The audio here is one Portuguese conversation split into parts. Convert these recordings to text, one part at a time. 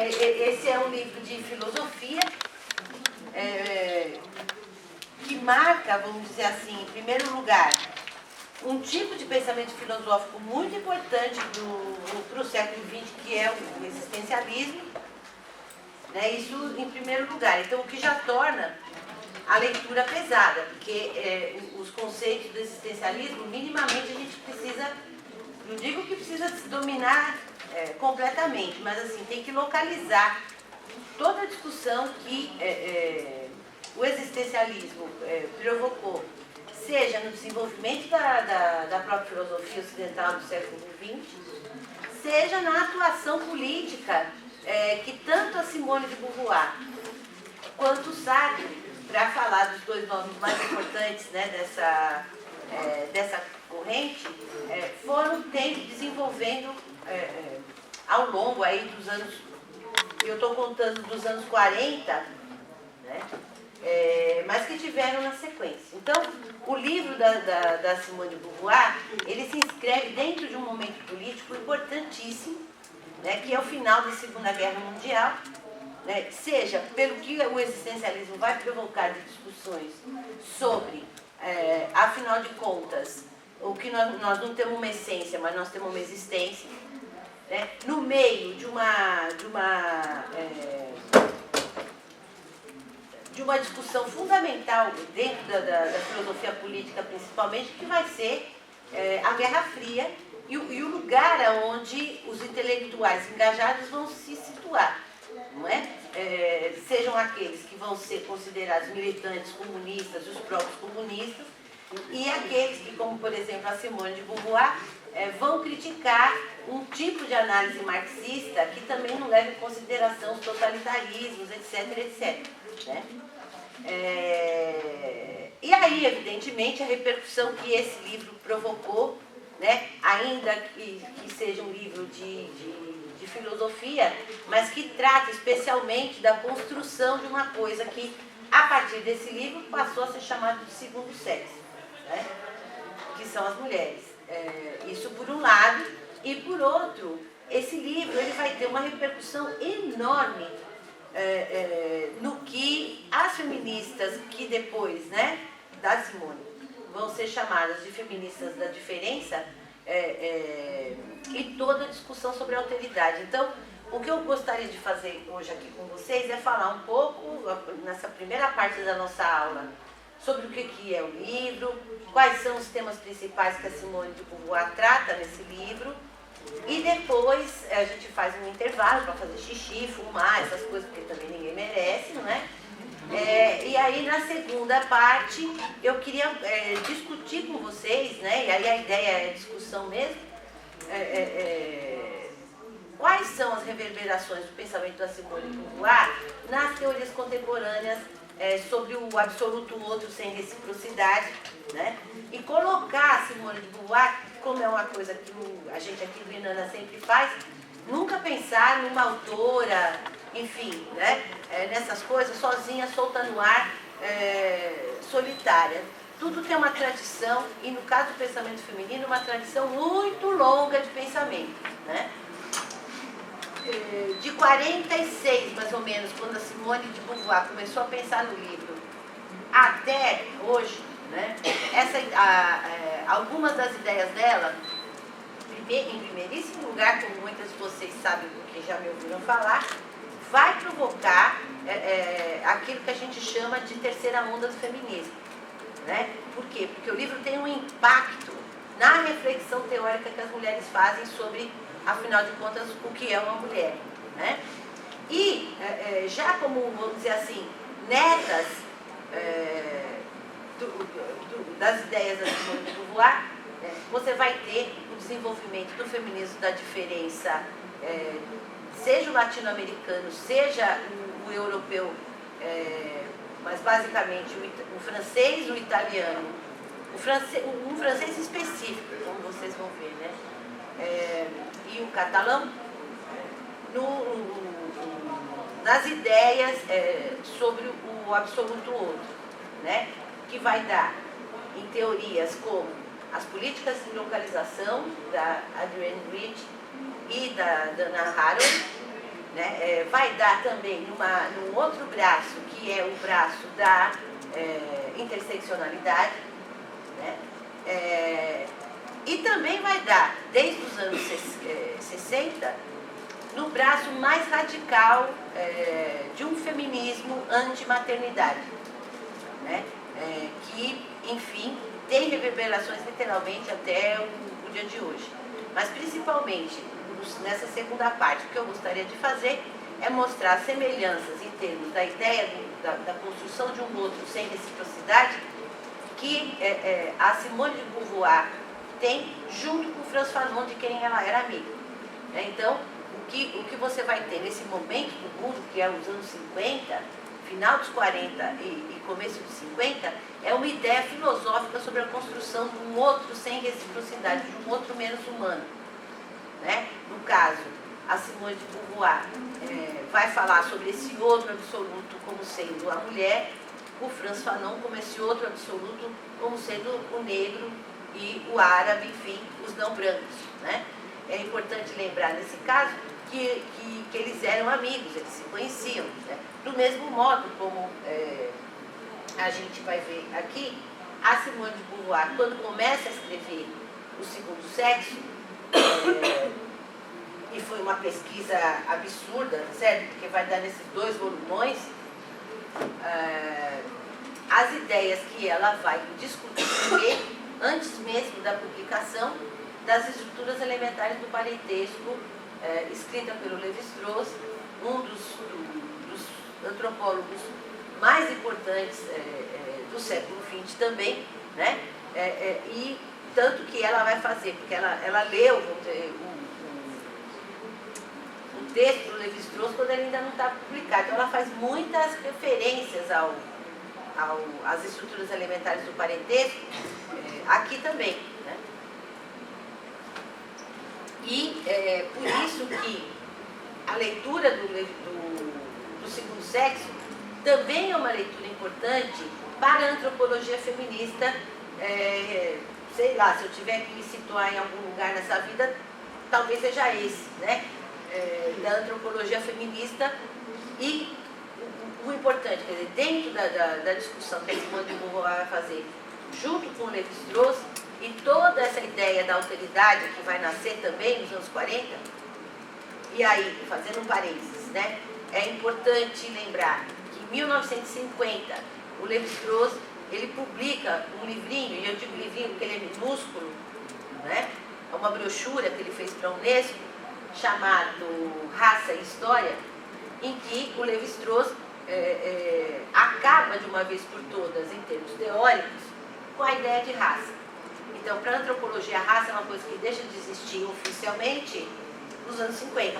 esse é um livro de filosofia que marca, vamos dizer assim, em primeiro lugar, um tipo de pensamento filosófico muito importante para o século XX, que é o existencialismo, né? Isso em primeiro lugar. Então, o que já torna a leitura pesada, porque os conceitos do existencialismo, minimamente a gente precisa, não digo que precisa dominar completamente, mas assim, tem que localizar toda a discussão que o existencialismo provocou, seja no desenvolvimento da própria filosofia ocidental do século XX, seja na atuação política que tanto a Simone de Beauvoir quanto o Sartre, para falar dos dois nomes mais importantes, né, dessa corrente, foram desenvolvendo ao longo aí dos anos, eu estou contando dos anos 40, né, mas que tiveram na sequência. Então, o livro da Simone de Beauvoir, ele se inscreve dentro de um momento político importantíssimo, né, que é o final da Segunda Guerra Mundial, né, seja pelo que o existencialismo vai provocar de discussões sobre, afinal de contas, o que nós não temos uma essência, mas nós temos uma existência, né, no meio de uma discussão fundamental dentro da filosofia política, principalmente, que vai ser a Guerra Fria e o lugar onde os intelectuais engajados vão se situar, não é? Sejam aqueles que vão ser considerados militantes comunistas, os próprios comunistas, e aqueles que, como por exemplo a Simone de Beauvoir, vão criticar um tipo de análise marxista que também não leva em consideração os totalitarismos, etc, etc. Né? E aí, evidentemente, a repercussão que esse livro provocou, né, ainda que seja um livro de filosofia, mas que trata especialmente da construção de uma coisa que, a partir desse livro, passou a ser chamado de segundo sexo, né, que são as mulheres. Isso por um lado, e por outro, esse livro ele vai ter uma repercussão enorme no que as feministas que depois, né, da Simone, vão ser chamadas de feministas da diferença, e toda a discussão sobre a alteridade. Então, o que eu gostaria de fazer hoje aqui com vocês é falar um pouco, nessa primeira parte da nossa aula, sobre o que é o livro, quais são os temas principais que a Simone de Beauvoir trata nesse livro, e depois a gente faz um intervalo para fazer xixi, fumar, essas coisas, porque também ninguém merece, não é? E aí na segunda parte eu queria discutir com vocês, né? E aí a ideia é discussão mesmo, quais são as reverberações do pensamento da Simone de Beauvoir nas teorias contemporâneas sobre o absoluto outro sem reciprocidade, né? E colocar a Simone de Beauvoir, como é uma coisa que a gente aqui do Inana sempre faz, nunca pensar numa autora, enfim, né? Nessas coisas, sozinha, solta no ar, solitária. Tudo tem uma tradição, e no caso do pensamento feminino, uma tradição muito longa de pensamento, né? De 46, mais ou menos, quando a Simone de Beauvoir começou a pensar no livro, até hoje, né, algumas das ideias dela, em primeiríssimo lugar, como muitas de vocês sabem, porque já me ouviram falar, vai provocar aquilo que a gente chama de terceira onda do feminismo. Né? Por quê? Porque o livro tem um impacto na reflexão teórica que as mulheres fazem sobre, afinal de contas, o que é uma mulher. Né? E já como, vamos dizer assim, netas das ideias da Simone de Beauvoir, você vai ter o desenvolvimento do feminismo da diferença, seja o latino-americano, seja o europeu, mas basicamente o francês, o italiano, um francês específico, como vocês vão ver, né? E o catalão, nas ideias sobre o absoluto outro, né? Que vai dar em teorias como as políticas de localização da Adrienne Rich e da Dana Haraway, né? Vai dar também num outro braço, que é o braço da interseccionalidade, né? E também vai dar, desde os anos 60, no braço mais radical de um feminismo anti-maternidade, né? Que, enfim, tem reverberações literalmente até o dia de hoje. Mas, principalmente, nessa segunda parte, o que eu gostaria de fazer é mostrar semelhanças em termos da ideia da construção de um outro sem reciprocidade que a Simone de Beauvoir tem junto com o Frantz Fanon, de quem ela era amiga. Então, o que você vai ter nesse momento do mundo, que é os anos 50, final dos 40 e começo dos 50, é uma ideia filosófica sobre a construção de um outro sem reciprocidade, de um outro menos humano, né? No caso, a Simone de Beauvoir vai falar sobre esse outro absoluto como sendo a mulher, o Frantz Fanon como esse outro absoluto como sendo o negro e o árabe, enfim, os não brancos, né? É importante lembrar nesse caso que eles eram amigos, eles se conheciam, né? Do mesmo modo como a gente vai ver aqui, a Simone de Beauvoir, quando começa a escrever O Segundo Sexo, e foi uma pesquisa absurda, certo? Porque vai dar nesses 2 volumões, as ideias que ela vai discutir antes mesmo da publicação das estruturas elementares do parentesco, escrita pelo Lévi-Strauss, um dos antropólogos mais importantes do século XX também, né? E tanto que ela vai fazer, porque ela leu o texto do Lévi-Strauss quando ele ainda não está publicado. Então ela faz muitas referências às estruturas elementares do parentesco, aqui também, né? E por isso que a leitura do Segundo Sexo também é uma leitura importante para a antropologia feminista. Sei lá, se eu tiver que me situar em algum lugar nessa vida, talvez seja esse, né? Da antropologia feminista. E o importante, quer dizer, dentro da discussão que a Simone de Beauvoir vai fazer junto com o Lévi-Strauss, e toda essa ideia da alteridade que vai nascer também nos anos 40, e aí, fazendo um parênteses, né? É importante lembrar que em 1950, o Lévi-Strauss, ele publica um livrinho, e eu digo livrinho porque ele é minúsculo, né? É uma brochura que ele fez para a Unesco, chamado Raça e História, em que o Lévi-Strauss acaba de uma vez por todas, em termos teóricos, com a ideia de raça. Então, para a antropologia, a raça é uma coisa que deixa de existir oficialmente nos anos 50.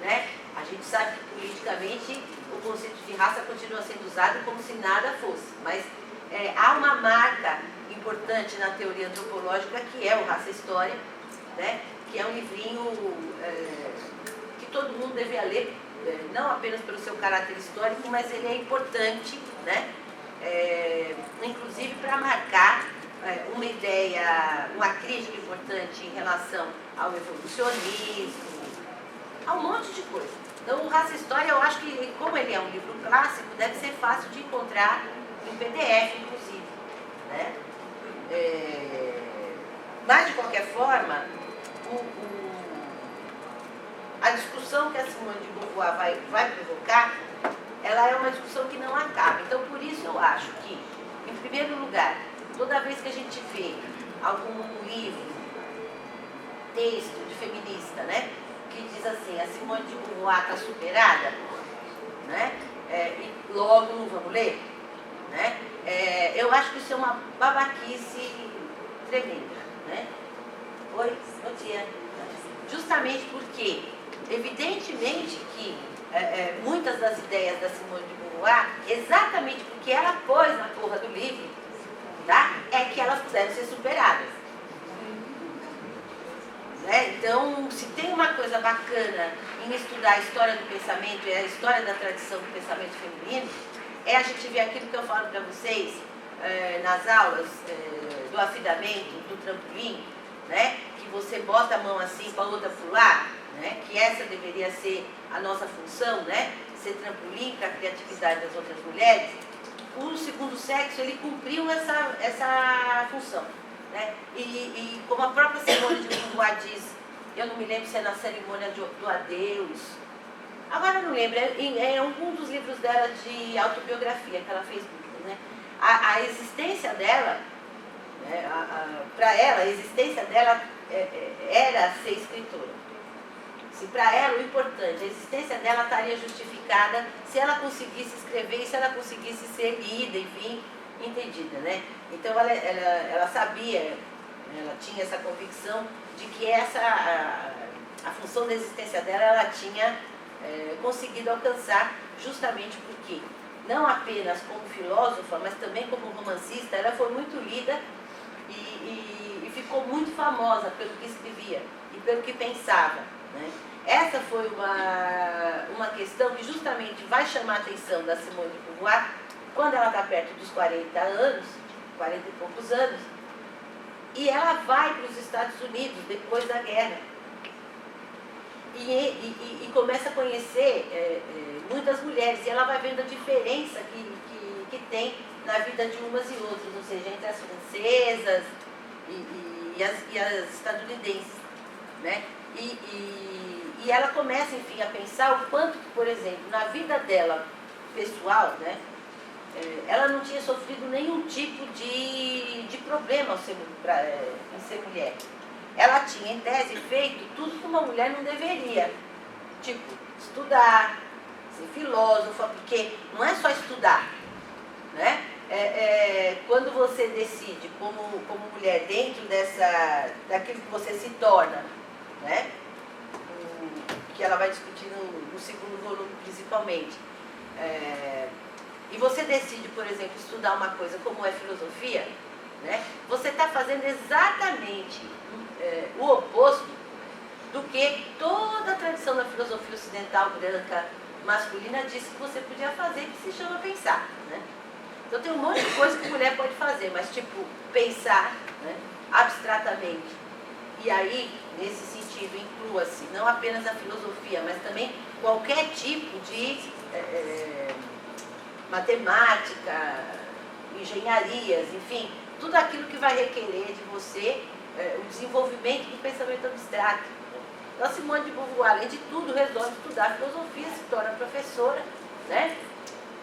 Né? A gente sabe que politicamente o conceito de raça continua sendo usado como se nada fosse, mas há uma marca importante na teoria antropológica que é o Raça e História, né? Que é um livrinho que todo mundo deveria ler, não apenas pelo seu caráter histórico, mas ele é importante, né? Inclusive para marcar uma ideia, uma crítica importante em relação ao evolucionismo, a um monte de coisa. Então, o Raça e História, eu acho que, como ele é um livro clássico, deve ser fácil de encontrar em PDF, inclusive, né? Mas, de qualquer forma, a discussão que a Simone de Beauvoir vai provocar, ela é uma discussão que não acaba. Então, por isso eu acho que, em primeiro lugar, toda vez que a gente vê algum livro, texto de feminista, né, que diz assim, a Simone de Beauvoir está superada, né, e logo não vamos ler, né, eu acho que isso é uma babaquice tremenda, né? Oi, bom dia. Justamente porque, evidentemente que muitas das ideias da Simone de Beauvoir, exatamente porque ela pôs na porra do livro, tá? É que elas puderam ser superadas. Né? Então, se tem uma coisa bacana em estudar a história do pensamento e a história da tradição do pensamento feminino, é a gente ver aquilo que eu falo para vocês nas aulas do afidamento, do trampolim, né? Que você bota a mão assim para a outra pular, né, que essa deveria ser a nossa função, né, ser trampolim para a criatividade das outras mulheres, o segundo sexo ele cumpriu essa função. Né? E como a própria Simone de Beauvoir diz, eu não me lembro se é na cerimônia do adeus, agora não lembro, é algum dos livros dela de autobiografia que ela fez, né? A existência dela, né, para ela, a existência dela era ser escritora. Se para ela o importante, a existência dela estaria justificada se ela conseguisse escrever e se ela conseguisse ser lida, enfim, entendida, né? Então ela sabia, ela tinha essa convicção de que a função da existência dela ela tinha conseguido alcançar, justamente porque não apenas como filósofa, mas também como romancista, ela foi muito lida e ficou muito famosa pelo que escrevia e pelo que pensava, né? Essa foi uma questão que justamente vai chamar a atenção da Simone de Beauvoir quando ela está perto dos 40 anos, 40 e poucos anos, e ela vai para os Estados Unidos depois da guerra e começa a conhecer muitas mulheres, e ela vai vendo a diferença que tem na vida de umas e outras, ou seja, entre as francesas e as estadunidenses, né? E ela começa, enfim, a pensar o quanto, por exemplo, na vida dela pessoal, né, ela não tinha sofrido nenhum tipo de problema em ser mulher. Ela tinha, em tese, feito tudo que uma mulher não deveria. Tipo, estudar, ser filósofa, porque não é só estudar, né? Quando você decide, como mulher, dentro daquilo que você se torna, né? Que ela vai discutir no segundo volume, principalmente. E você decide, por exemplo, estudar uma coisa como é filosofia, né? Você está fazendo exatamente o oposto do que toda a tradição da filosofia ocidental branca masculina disse que você podia fazer, que se chama pensar, né? Então tem um monte de coisa que a mulher pode fazer, mas tipo, pensar, né, abstratamente. E aí, nesse sentido, inclua-se não apenas a filosofia, mas também qualquer tipo de matemática, engenharias, enfim, tudo aquilo que vai requerer de você o desenvolvimento do pensamento abstrato. Então, Simone de Beauvoir, além de tudo, resolve estudar filosofia, se torna professora, né?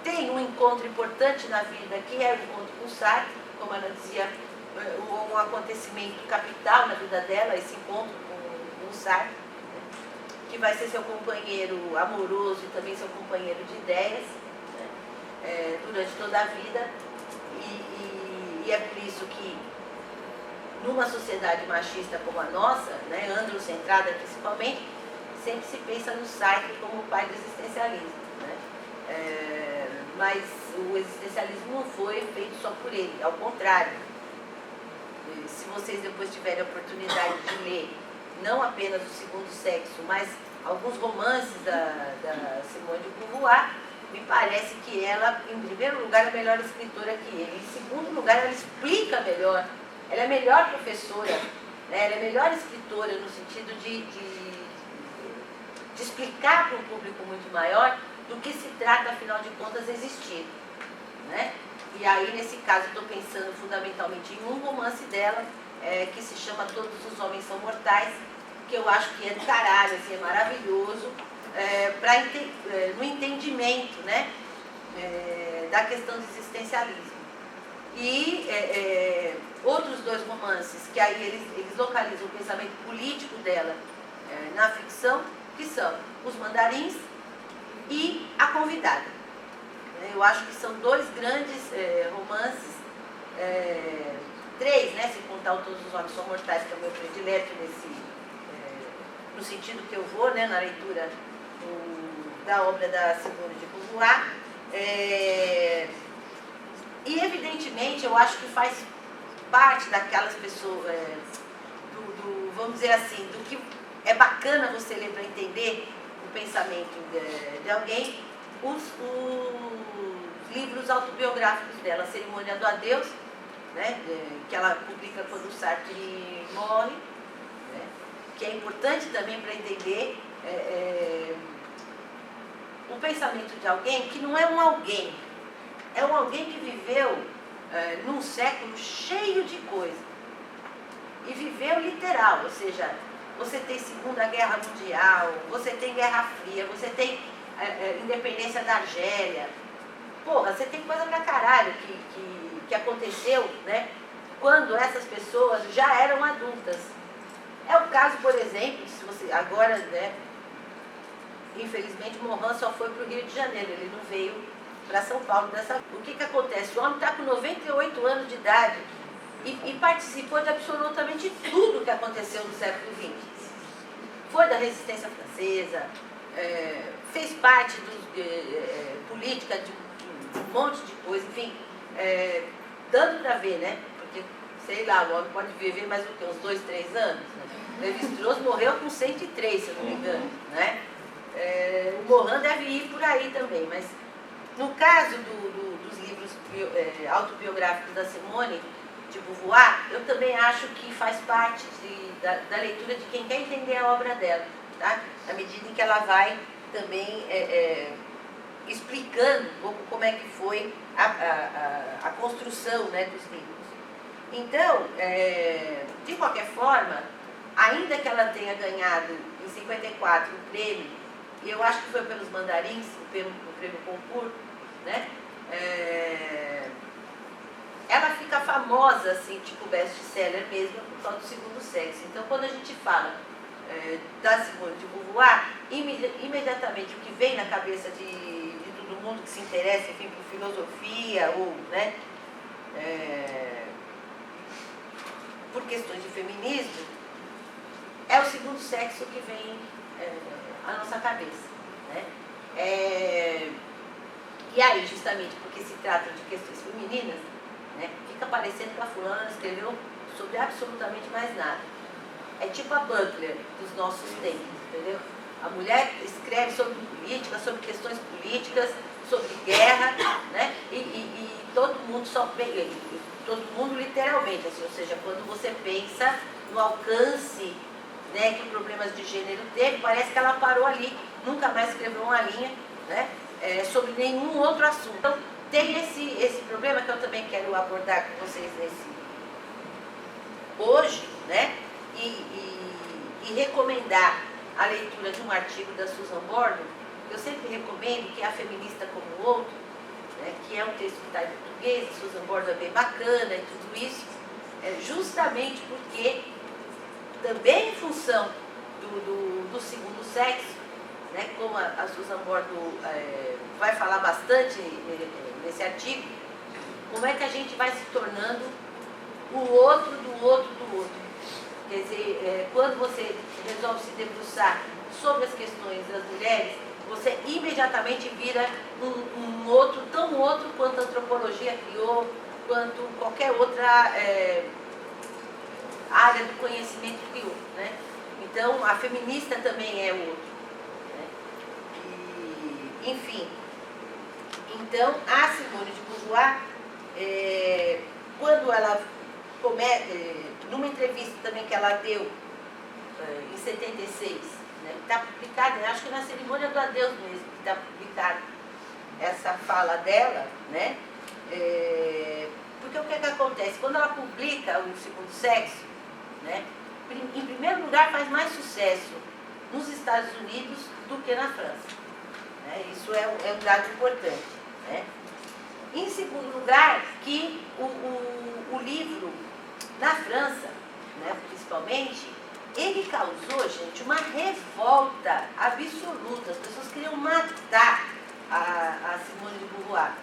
Tem um encontro importante na vida, que é o encontro com Sartre, como ela dizia, um acontecimento capital na vida dela, esse encontro com o Sartre, né, que vai ser seu companheiro amoroso e também seu companheiro de ideias, né, durante toda a vida. E é por isso que, numa sociedade machista como a nossa, né, androcentrada principalmente, sempre se pensa no Sartre como o pai do existencialismo. Né? Mas o existencialismo não foi feito só por ele, ao contrário. Se vocês depois tiverem a oportunidade de ler não apenas o segundo sexo, mas alguns romances da Simone de Beauvoir, me parece que ela, em primeiro lugar, é melhor escritora que ele. Em segundo lugar, ela explica melhor, ela é melhor professora, né? Ela é melhor escritora no sentido de explicar para um público muito maior do que se trata, afinal de contas, existir, né? E aí, nesse caso, estou pensando fundamentalmente em um romance dela, que se chama Todos os Homens São Mortais, que eu acho que é do caralho, assim, é maravilhoso, no entendimento, né, da questão do existencialismo. E outros dois romances, que aí eles localizam o pensamento político dela na ficção, que são Os Mandarins e A Convidada. Eu acho que são dois grandes romances, três, né, se contar o Todos os Homens São Mortais, que é o meu predileto no sentido que eu vou, né, na leitura da obra da Simone de Beauvoir. E, evidentemente, eu acho que faz parte daquelas pessoas, vamos dizer assim, do que é bacana você ler para entender o pensamento de alguém, os livros autobiográficos dela, A Cerimônia do Adeus, né, que ela publica quando o Sartre morre, né, que é importante também para entender o pensamento de alguém que não é um alguém, é um alguém que viveu num século cheio de coisa. E viveu literal, ou seja, você tem Segunda Guerra Mundial, você tem Guerra Fria, você tem independência da Argélia. Porra, você tem coisa pra caralho que aconteceu, né? Quando essas pessoas já eram adultas. É o caso, por exemplo, se você agora, né? Infelizmente, Mohan só foi para o Rio de Janeiro, ele não veio para São Paulo dessa. O que acontece? O homem está com 98 anos de idade e participou de absolutamente tudo que aconteceu no século XX. Foi da resistência francesa, fez parte política de um monte de coisa, enfim, dando para ver, né? Porque, sei lá, o homem pode viver mais do que uns 2, 3 anos. Levi-Strauss morreu com 103, se eu não me engano, né? O Mohan deve ir por aí também, mas no caso dos livros autobiográficos da Simone de Beauvoir, eu também acho que faz parte da leitura de quem quer entender a obra dela, tá? À medida em que ela vai também explicando um pouco como é que foi a construção, né, dos livros. Então, de qualquer forma, ainda que ela tenha ganhado em 54 um prêmio, e eu acho que foi pelos Mandarins, o prêmio Goncourt, né? Ela fica famosa, assim, tipo best-seller mesmo, por causa do Segundo Sexo. Então, quando a gente fala da Simone de Beauvoir, imediatamente o que vem na cabeça de todo mundo que se interessa, enfim, por filosofia ou, né, por questões de feminismo, é o Segundo Sexo que vem à nossa cabeça, né? E aí, justamente porque se trata de questões femininas, né, fica parecendo que a fulana escreveu sobre absolutamente mais nada. É tipo a Butler dos nossos tempos, entendeu? A mulher escreve sobre política, sobre questões políticas, sobre guerra, né? E todo mundo todo mundo literalmente, assim, ou seja, quando você pensa no alcance, né, que problemas de gênero teve, parece que ela parou ali, nunca mais escreveu uma linha, né, sobre nenhum outro assunto. Então, tem esse problema que eu também quero abordar com vocês hoje, né, e recomendar a leitura de um artigo da Susan Bordon, que eu sempre recomendo, que é A Feminista como o Outro, né, que é um texto que está em português, Susan Bordon é bem bacana e tudo isso, justamente porque também em função do segundo sexo, né, como a Susan Bordon vai falar bastante nesse artigo, como é que a gente vai se tornando o outro do outro do outro. Quer dizer, quando você resolve se debruçar sobre as questões das mulheres, você imediatamente vira um outro, tão outro quanto a antropologia criou, quanto qualquer outra área do conhecimento criou, né? Então, a feminista também é outro, né? Enfim, então, a Simone de Beauvoir, quando ela numa entrevista também que ela deu em 76, né, está publicada, acho que na Cerimônia do Adeus mesmo, que está publicada essa fala dela, né? Porque o que acontece? Quando ela publica o Segundo Sexo, né, em primeiro lugar faz mais sucesso nos Estados Unidos do que na França, né? Isso é um dado importante, né? Em segundo lugar, que o livro na França, né, principalmente, ele causou, gente, uma revolta absoluta. As pessoas queriam matar a Simone de Beauvoir.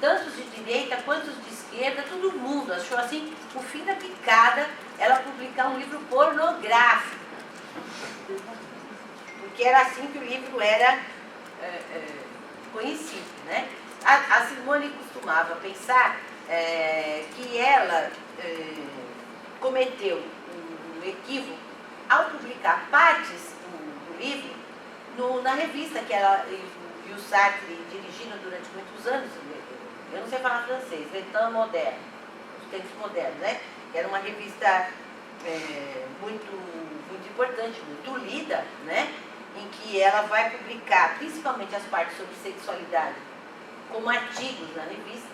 Tanto os de direita quanto os de esquerda, todo mundo achou assim o fim da picada ela publicar um livro pornográfico. Porque era assim que o livro era conhecido, né? A Simone costumava pensar que ela cometeu um equívoco ao publicar partes do livro na revista que ela e o Sartre dirigiram durante muitos anos. Eu não sei falar francês, Letan Moderne, os tempos modernos, né? Que era uma revista muito importante, muito lida, né? Em que ela vai publicar principalmente as partes sobre sexualidade como artigos na revista,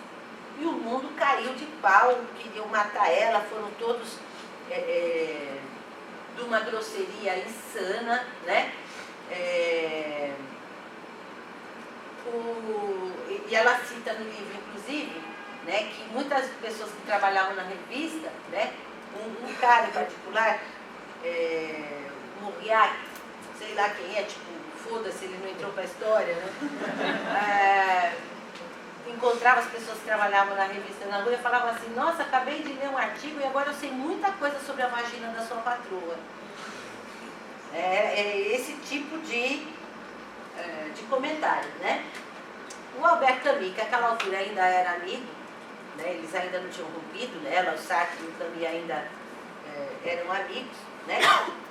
e o mundo caiu de pau, queriam matar ela, foram todos de uma grosseria insana, né? E ela cita no livro, inclusive, né, que muitas pessoas que trabalhavam na revista, né, um cara em particular, Moriarty, sei lá quem é, tipo, foda-se, ele não entrou para a história, né? Encontrava as pessoas que trabalhavam na revista na rua e falava assim: nossa, acabei de ler um artigo e agora eu sei muita coisa sobre a vagina da sua patroa. Esse tipo de comentário, né? O Albert Camus, que naquela altura ainda era amigo, né? Eles ainda não tinham rompido, né? Ela, o Sartre e o Camus ainda eram amigos, né?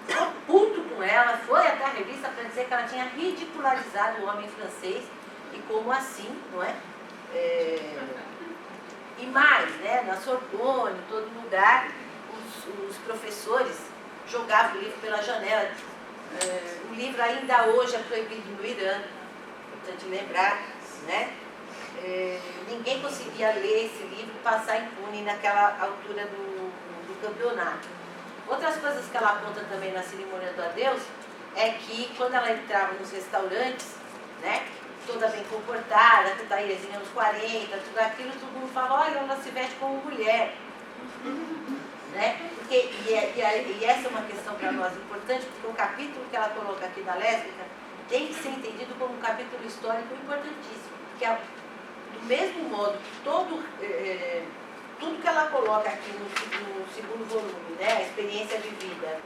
Ficou puto com ela, foi até a revista para dizer que ela tinha ridicularizado o homem francês e como assim, não é? E mais, né? Na Sorbonne, em todo lugar, os professores jogavam o livro pela janela. O livro ainda hoje é proibido no Irã, importante lembrar, né? Ninguém conseguia ler esse livro e passar impune naquela altura do campeonato. Outras coisas que ela aponta também na Cerimônia do Adeus é que quando ela entrava nos restaurantes, né, toda bem comportada, com taiezinha nos 40, tudo aquilo, todo mundo falava: olha, ela se veste como mulher. Né? E essa é uma questão para nós importante, porque o capítulo que ela coloca aqui da lésbica tem que ser entendido como um capítulo histórico importantíssimo, porque do mesmo modo que tudo que ela coloca aqui no segundo volume, né, a experiência vivida,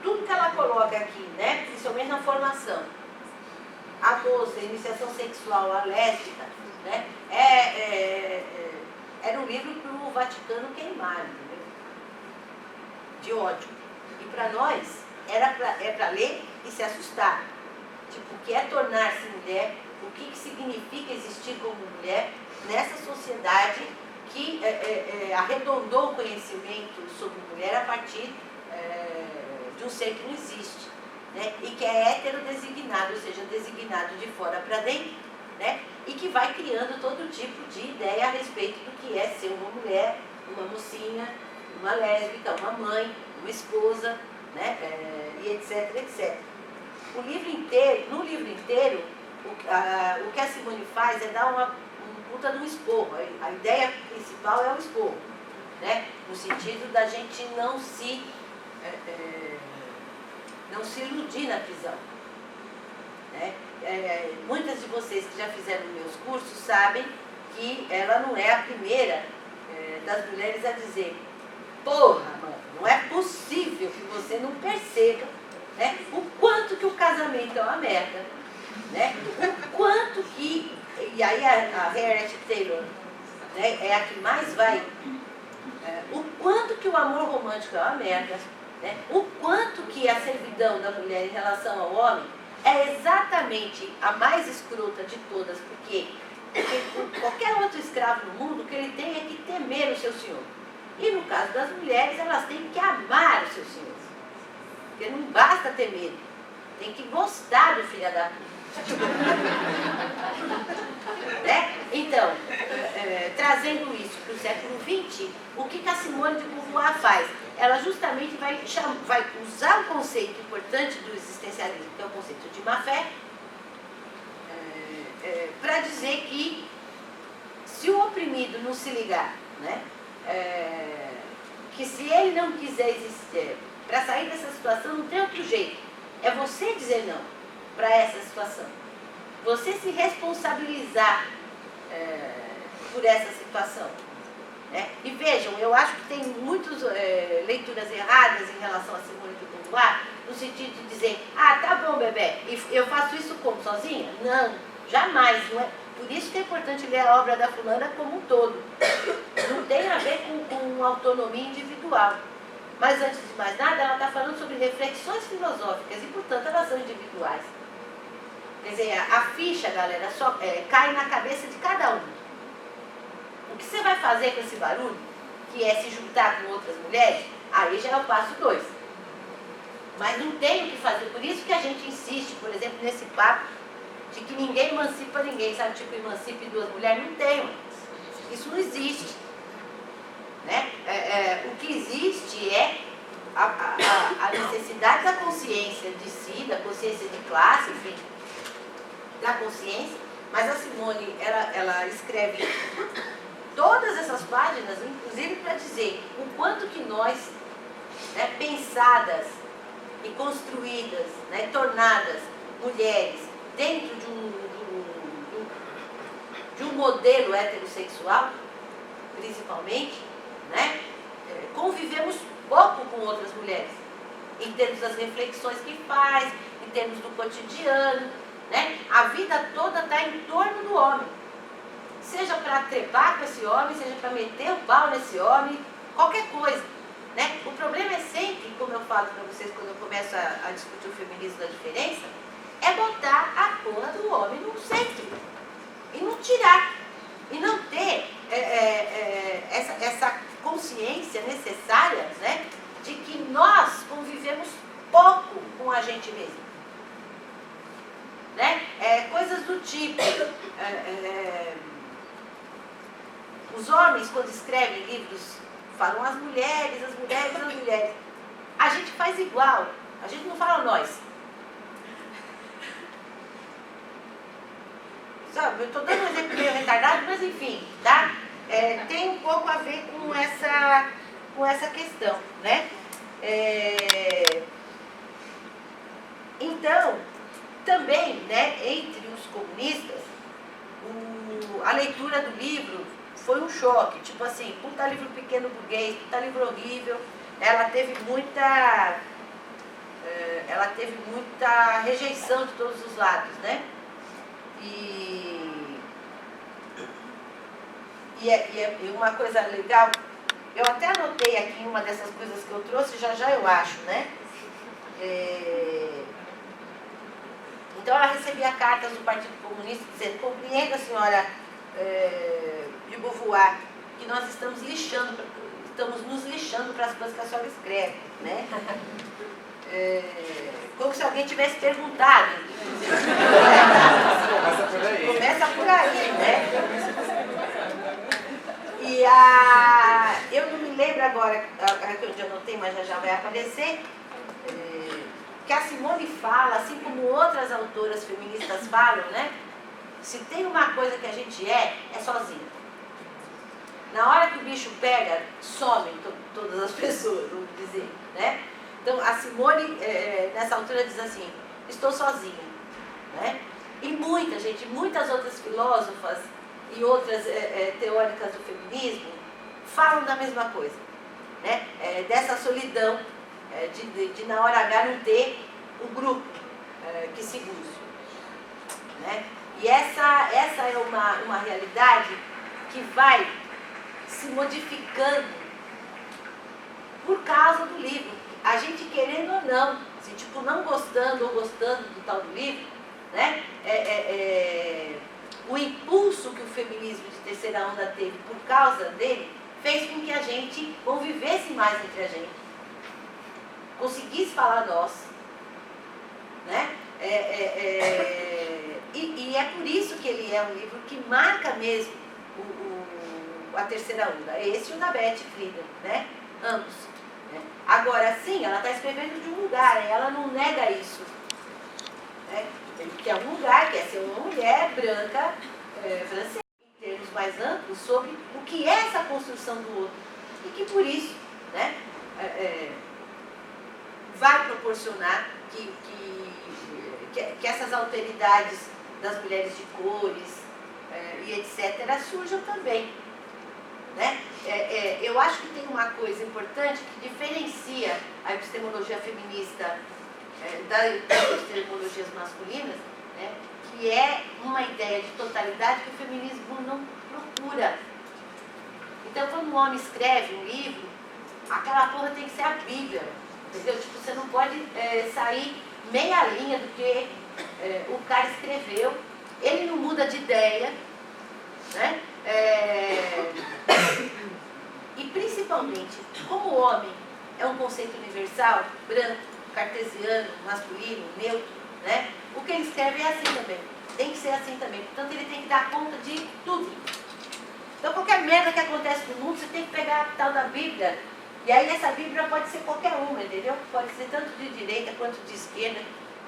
tudo que ela coloca aqui, né, principalmente na formação, a moça, a iniciação sexual, a lésbica, né, era um livro para o Vaticano queimar, entendeu? De ódio. E para nós, é para ler e se assustar. Tipo, o que é tornar-se mulher, o que significa existir como mulher nessa sociedade que arredondou o conhecimento sobre mulher a partir de um ser que não existe, né? E que é heterodesignado, ou seja, designado de fora para dentro, né? E que vai criando todo tipo de ideia a respeito do que é ser uma mulher, uma mocinha, uma lésbica, uma mãe, uma esposa, né? E etc, etc. No livro inteiro, o que a Simone faz é dar uma puta de um esporro. A ideia principal é o esporro, né? No sentido da gente não se iludir na prisão, né? Muitas de vocês que já fizeram meus cursos sabem que ela não é a primeira das mulheres a dizer: porra, mano, não é possível que você não perceba, né, o quanto que o casamento é uma merda, né? O quanto que... E aí a Harriet Taylor, né, é a que mais vai... o quanto que o amor romântico é uma merda, né? O quanto que a servidão da mulher em relação ao homem é exatamente a mais escrota de todas, porque qualquer outro escravo no mundo, o que ele tem é que temer o seu senhor. E no caso das mulheres, elas têm que amar os seus senhores. Porque não basta ter medo, tem que gostar do filho da puta. Né? Então, trazendo isso para o século XX, o que a Simone de Beauvoir faz? Ela justamente vai usar o conceito importante do existencialismo, que é o conceito de má-fé, para dizer que se o oprimido não se ligar, né, que se ele não quiser existir, para sair dessa situação não tem outro jeito, é você dizer não para essa situação, você se responsabilizar por essa situação, né? E vejam, eu acho que tem muitas leituras erradas em relação a Simone de Beauvoir, no sentido de dizer: ah, tá bom, bebê, e eu faço isso como, sozinha? Não, jamais, não é. Por isso que é importante ler a obra da fulana como um todo. Não tem a ver com autonomia individual. Mas antes de mais nada, ela está falando sobre reflexões filosóficas e, portanto, elas são individuais. Quer dizer, a ficha, galera, só cai na cabeça de cada um. O que você vai fazer com esse barulho, que é se juntar com outras mulheres, aí já é o passo 2. Mas não tem o que fazer. Por isso que a gente insiste, por exemplo, nesse papo de que ninguém emancipa ninguém, sabe? Tipo, emancipe duas mulheres. Não tem. Isso não existe. Né? O que existe é a necessidade da consciência de si, da consciência de classe, enfim, da consciência. Mas a Simone, ela escreve todas essas páginas, inclusive para dizer o quanto que nós, né, pensadas e construídas, né, tornadas mulheres dentro de um modelo heterossexual, principalmente, né, convivemos pouco com outras mulheres, em termos das reflexões que faz, em termos do cotidiano, né? A vida toda está em torno do homem, seja para trepar com esse homem, seja para meter o pau nesse homem, qualquer coisa, né? O problema é sempre, como eu falo para vocês quando eu começo a discutir o feminismo da diferença, é botar a porra do homem no centro e não tirar, e não ter essa consciência necessária, né, de que nós convivemos pouco com a gente mesmo. Né? Coisas do tipo, os homens, quando escrevem livros, falam as mulheres, as mulheres, as mulheres. A gente faz igual, a gente não fala nós. Eu estou dando um exemplo meio retardado, mas enfim, tá? Tem um pouco a ver com essa questão, né? Então, também, né, entre os comunistas, a leitura do livro foi um choque, tipo assim, puta livro pequeno burguês, puta livro horrível. Ela teve muita rejeição de todos os lados, né? E uma coisa legal, eu até anotei aqui uma dessas coisas que eu trouxe, já eu acho, né? Então ela recebia cartas do Partido Comunista dizendo: compreenda, senhora de Beauvoir, que nós estamos nos lixando para as coisas que a senhora escreve, né? Como se alguém tivesse perguntado. Começa por aí. Começa por aí, né? E eu não me lembro agora, que eu já anotei, mas já vai aparecer, que a Simone fala, assim como outras autoras feministas falam, né? Se tem uma coisa que a gente é sozinha. Na hora que o bicho pega, somem todas as pessoas, vamos dizer, né? Então, a Simone, nessa altura, diz assim: estou sozinha, né? E muitas outras filósofas e outras teóricas do feminismo falam da mesma coisa, né? Dessa solidão, de na hora H não ter um grupo que se busque, né? E essa é uma realidade que vai se modificando por causa do livro. A gente querendo ou não, assim, tipo, não gostando ou gostando do tal do livro, né? O impulso que o feminismo de terceira onda teve por causa dele fez com que a gente convivesse mais entre a gente, conseguisse falar nós, né? E é por isso que ele é um livro que marca mesmo a terceira onda. Esse e o da Beth Friedan, né? Ambos. Né? Agora, sim, ela está escrevendo de um lugar, ela não nega isso. Né? Que é um lugar, que é ser uma mulher branca, francesa, em termos mais amplos, sobre o que é essa construção do outro. E que por isso, né, vai proporcionar que essas alteridades das mulheres de cores e etc. surjam também. Né? Eu acho que tem uma coisa importante que diferencia a epistemologia feminista das epistemologias masculinas, né? Que é uma ideia de totalidade que o feminismo não procura. Então, quando um homem escreve um livro, aquela porra tem que ser a Bíblia, entendeu? Tipo, você não pode sair meia linha do que o cara escreveu, ele não muda de ideia, né? E principalmente, como o homem é um conceito universal, branco, cartesiano, masculino, neutro, né? O que ele escreve é assim também. Tem que ser assim também. Portanto, ele tem que dar conta de tudo. Então, qualquer merda que acontece no mundo, você tem que pegar a tal da Bíblia. E aí, essa Bíblia pode ser qualquer uma, entendeu? Pode ser tanto de direita quanto de esquerda.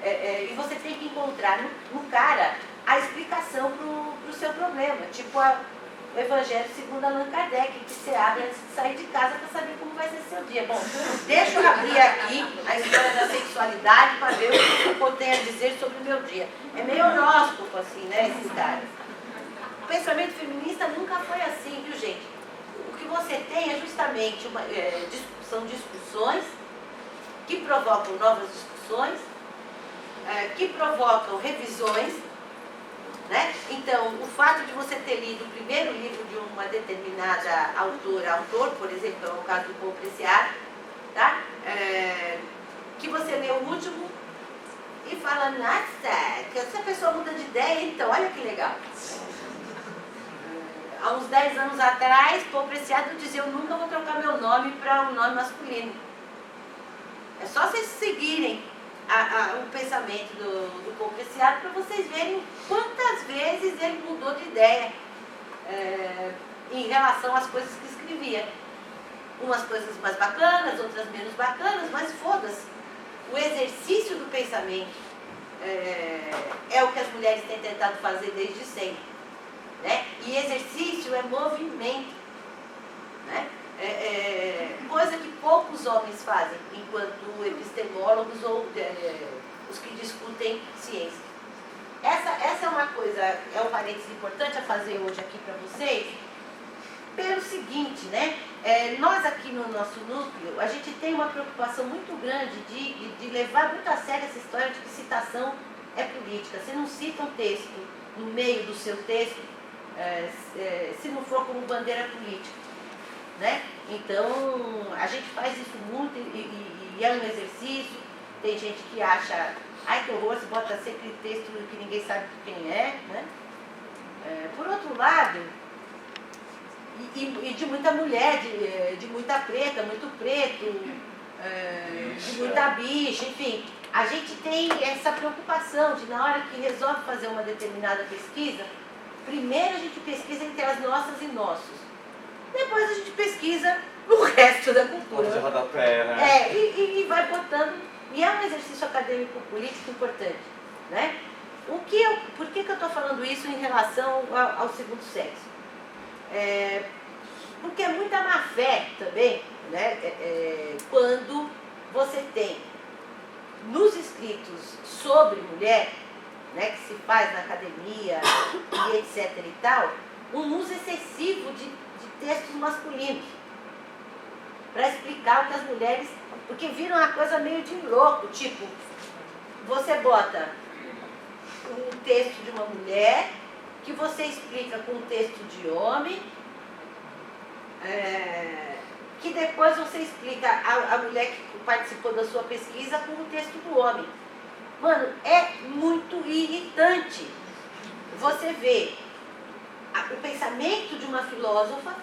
E você tem que encontrar no cara a explicação para o seu problema. Tipo o Evangelho segundo Allan Kardec, que você abre antes de sair de casa para saber como vai ser seu dia. Bom, deixa eu abrir aqui a história da sexualidade para ver o que eu tenho a dizer sobre o meu dia. É meio horóscopo, assim, né, esses caras. O pensamento feminista nunca foi assim, viu, gente? O que você tem é justamente são discussões que provocam novas discussões, que provocam revisões, né? Então, o fato de você ter lido o primeiro livro de uma determinada autor, por exemplo, é o caso do Paul Preciado, tá? Que você lê o último e fala, nossa, que essa pessoa muda de ideia, então, olha que legal. Há uns 10 anos atrás, Paul Preciado dizia, eu nunca vou trocar meu nome para um nome masculino. É só vocês seguirem o pensamento do Paul Preciado para vocês verem quantas vezes ele mudou de ideia em relação às coisas que escrevia. Umas coisas mais bacanas, outras menos bacanas, mas foda-se. O exercício do pensamento é o que as mulheres têm tentado fazer desde sempre. Né? E exercício é movimento. Né? Coisa que poucos homens fazem, enquanto epistemólogos ou os que discutem ciência. Essa é uma coisa, é um parênteses importante a fazer hoje aqui para vocês, pelo seguinte, né? Nós aqui no nosso núcleo, a gente tem uma preocupação muito grande de levar muito a sério essa história de que citação é política. Você não cita um texto no meio do seu texto, se não for como bandeira política. Né? Então, a gente faz isso muito e é um exercício. Tem gente que acha, ai que horror, se bota sempre texto que ninguém sabe quem é. Né? Por outro lado, e de muita mulher, de muita preta, muito preto, de muita bicha, enfim. A gente tem essa preocupação de, na hora que resolve fazer uma determinada pesquisa, primeiro a gente pesquisa entre as nossas e nossos. Depois a gente pesquisa o resto da cultura. De rodapé, né? E vai botando. E é um exercício acadêmico político importante. Né? Por que eu estou falando isso em relação ao segundo sexo? Porque é muita má fé também, né? Quando você tem nos escritos sobre mulher, né, que se faz na academia e etc e tal, um uso excessivo de textos masculinos para explicar o que as mulheres, porque viram uma coisa meio de louco, tipo, você bota um texto de uma mulher que você explica com um texto de homem, que depois você explica a mulher que participou da sua pesquisa com o texto do homem. Mano, é muito irritante você ver o pensamento de uma filósofa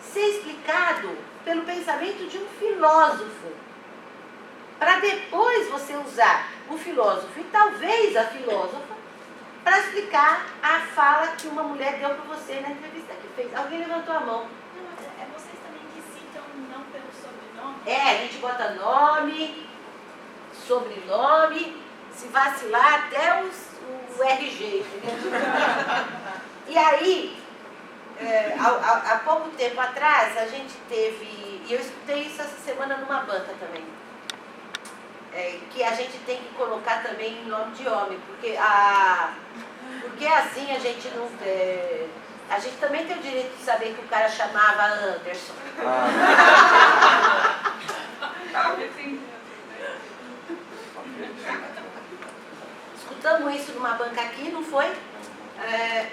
ser explicado pelo pensamento de um filósofo, para depois você usar o filósofo e talvez a filósofa para explicar a fala que uma mulher deu para você na entrevista que fez. Alguém levantou a mão. Não, mas vocês também que citam não pelo sobrenome? A gente bota nome, sobrenome, se vacilar até o RG, entendeu? E aí, há pouco tempo atrás, a gente teve, e eu escutei isso essa semana numa banca também, que a gente tem que colocar também em nome de homem, porque assim a gente não... a gente também tem o direito de saber que o cara chamava Anderson. Escutamos isso numa banca aqui, não foi?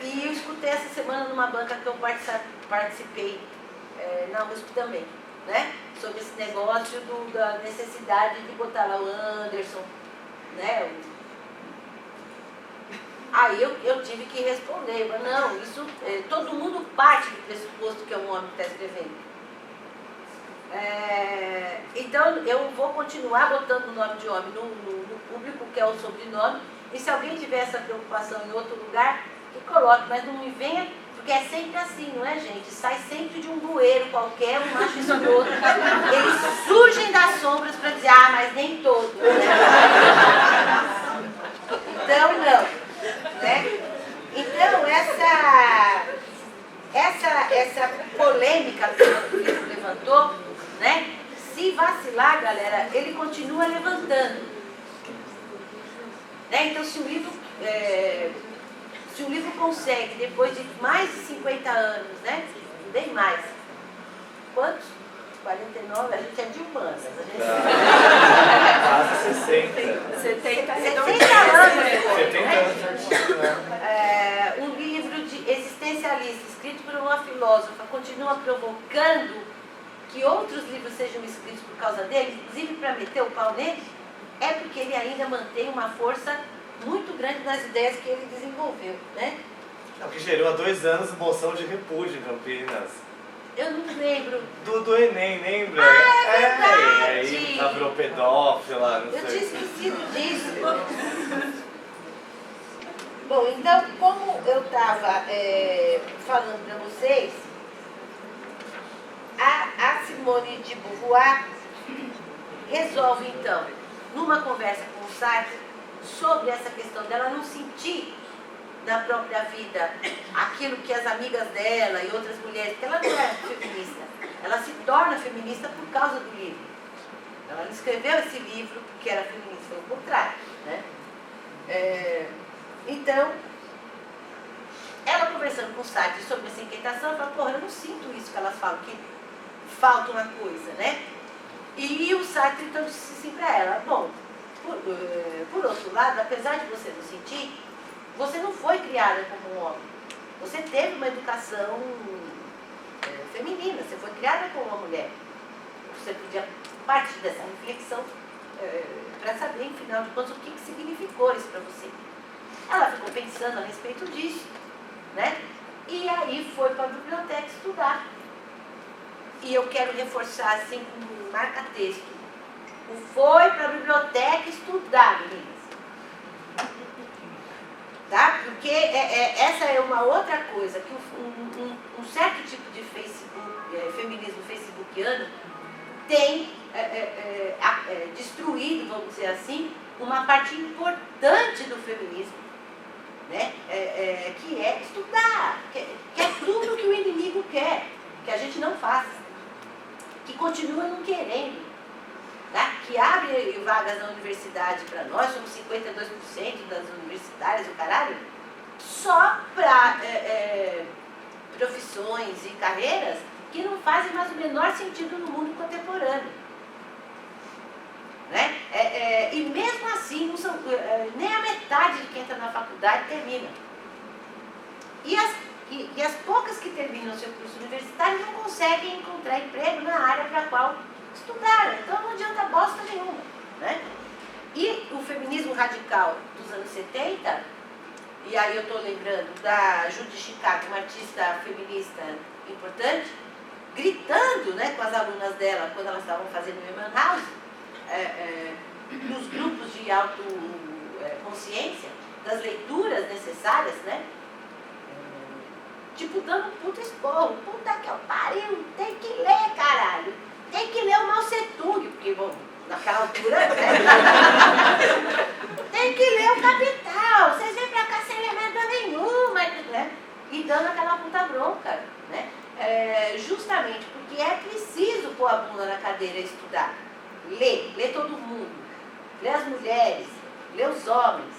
E eu escutei essa semana numa banca que eu participei na USP também, né? Sobre esse negócio da necessidade de botar lá o Anderson, né? Aí eu tive que responder, mas não, isso todo mundo parte do pressuposto que é um homem que está escrevendo. Então, eu vou continuar botando o nome de homem no público, que é o sobrenome, e se alguém tiver essa preocupação em outro lugar, que coloque, mas não me venha, porque é sempre assim, não é, gente? Sai sempre de um bueiro qualquer, um macho escroto. Eles surgem das sombras para dizer, ah, mas nem todos. Né? Então, não. Né? Então, essa polêmica que o livro levantou, né? Se vacilar, galera, ele continua levantando. Né? Então, se o livro consegue, depois de mais de 50 anos, né? Bem mais. Quantos? 49? A gente é de humanas. Quase 60. 70 anos depois. 70 anos. Um livro de existencialista, escrito por uma filósofa, continua provocando que outros livros sejam escritos por causa dele, inclusive para meter o pau nele, é porque ele ainda mantém uma força muito grande nas ideias que ele desenvolveu, né? O que gerou há 2 anos moção de repúdio em Campinas. Eu não lembro. Do Enem, lembra? Ah, é verdade! Aí ela virou pedófila, não sei. Eu tinha esquecido disso. Bom, então, como eu estava falando para vocês, a Simone de Beauvoir resolve, então, numa conversa com o Sartre, sobre essa questão dela não sentir na própria vida aquilo que as amigas dela e outras mulheres, porque ela não é feminista, ela se torna feminista por causa do livro. Ela não escreveu esse livro porque era feminista, foi o contrário, né? Então, ela conversando com o Sartre sobre essa inquietação, ela fala, porra, eu não sinto isso que elas falam, que falta uma coisa, né? E o Sartre então disse assim para ela, bom, por outro lado, apesar de você não sentir, você não foi criada como um homem. Você teve uma educação feminina, você foi criada como uma mulher. Você podia partir dessa reflexão para saber, em final de contas, o que significou isso para você. Ela ficou pensando a respeito disso, né? E aí foi para a biblioteca estudar. E eu quero reforçar assim com marca-texto. Foi para a biblioteca estudar, meninas. Tá? Porque essa é uma outra coisa, que um certo tipo de feminismo facebookiano tem destruído, vamos dizer assim, uma parte importante do feminismo, né? Que é estudar, que é tudo que o inimigo quer, que a gente não faz, que continua não querendo. Tá? Que abre vagas na universidade para nós, somos 52% das universitárias, o caralho, só para profissões e carreiras que não fazem mais o menor sentido no mundo contemporâneo. Né? E mesmo assim, não são, nem a metade de quem está na faculdade termina. E as poucas que terminam o seu curso universitário não conseguem encontrar emprego na área para a qual estudaram, então não adianta bosta nenhuma, né? E o feminismo radical dos anos 70, e aí eu estou lembrando da Judy Chicago, uma artista feminista importante, gritando, né, com as alunas dela, quando elas estavam fazendo o Human House, nos grupos de autoconsciência, das leituras necessárias, né? Tipo, dando um puta esporro, puta que eu pariu, tem que ler, caralho. Tem que ler o Mao Tse Tung, porque, bom, naquela altura, né? Tem que ler o Capital, vocês vêm pra cá sem ler merda nenhuma, né? E dando aquela puta bronca, né? Justamente porque é preciso pôr a bunda na cadeira e estudar. Ler todo mundo, ler as mulheres, ler os homens.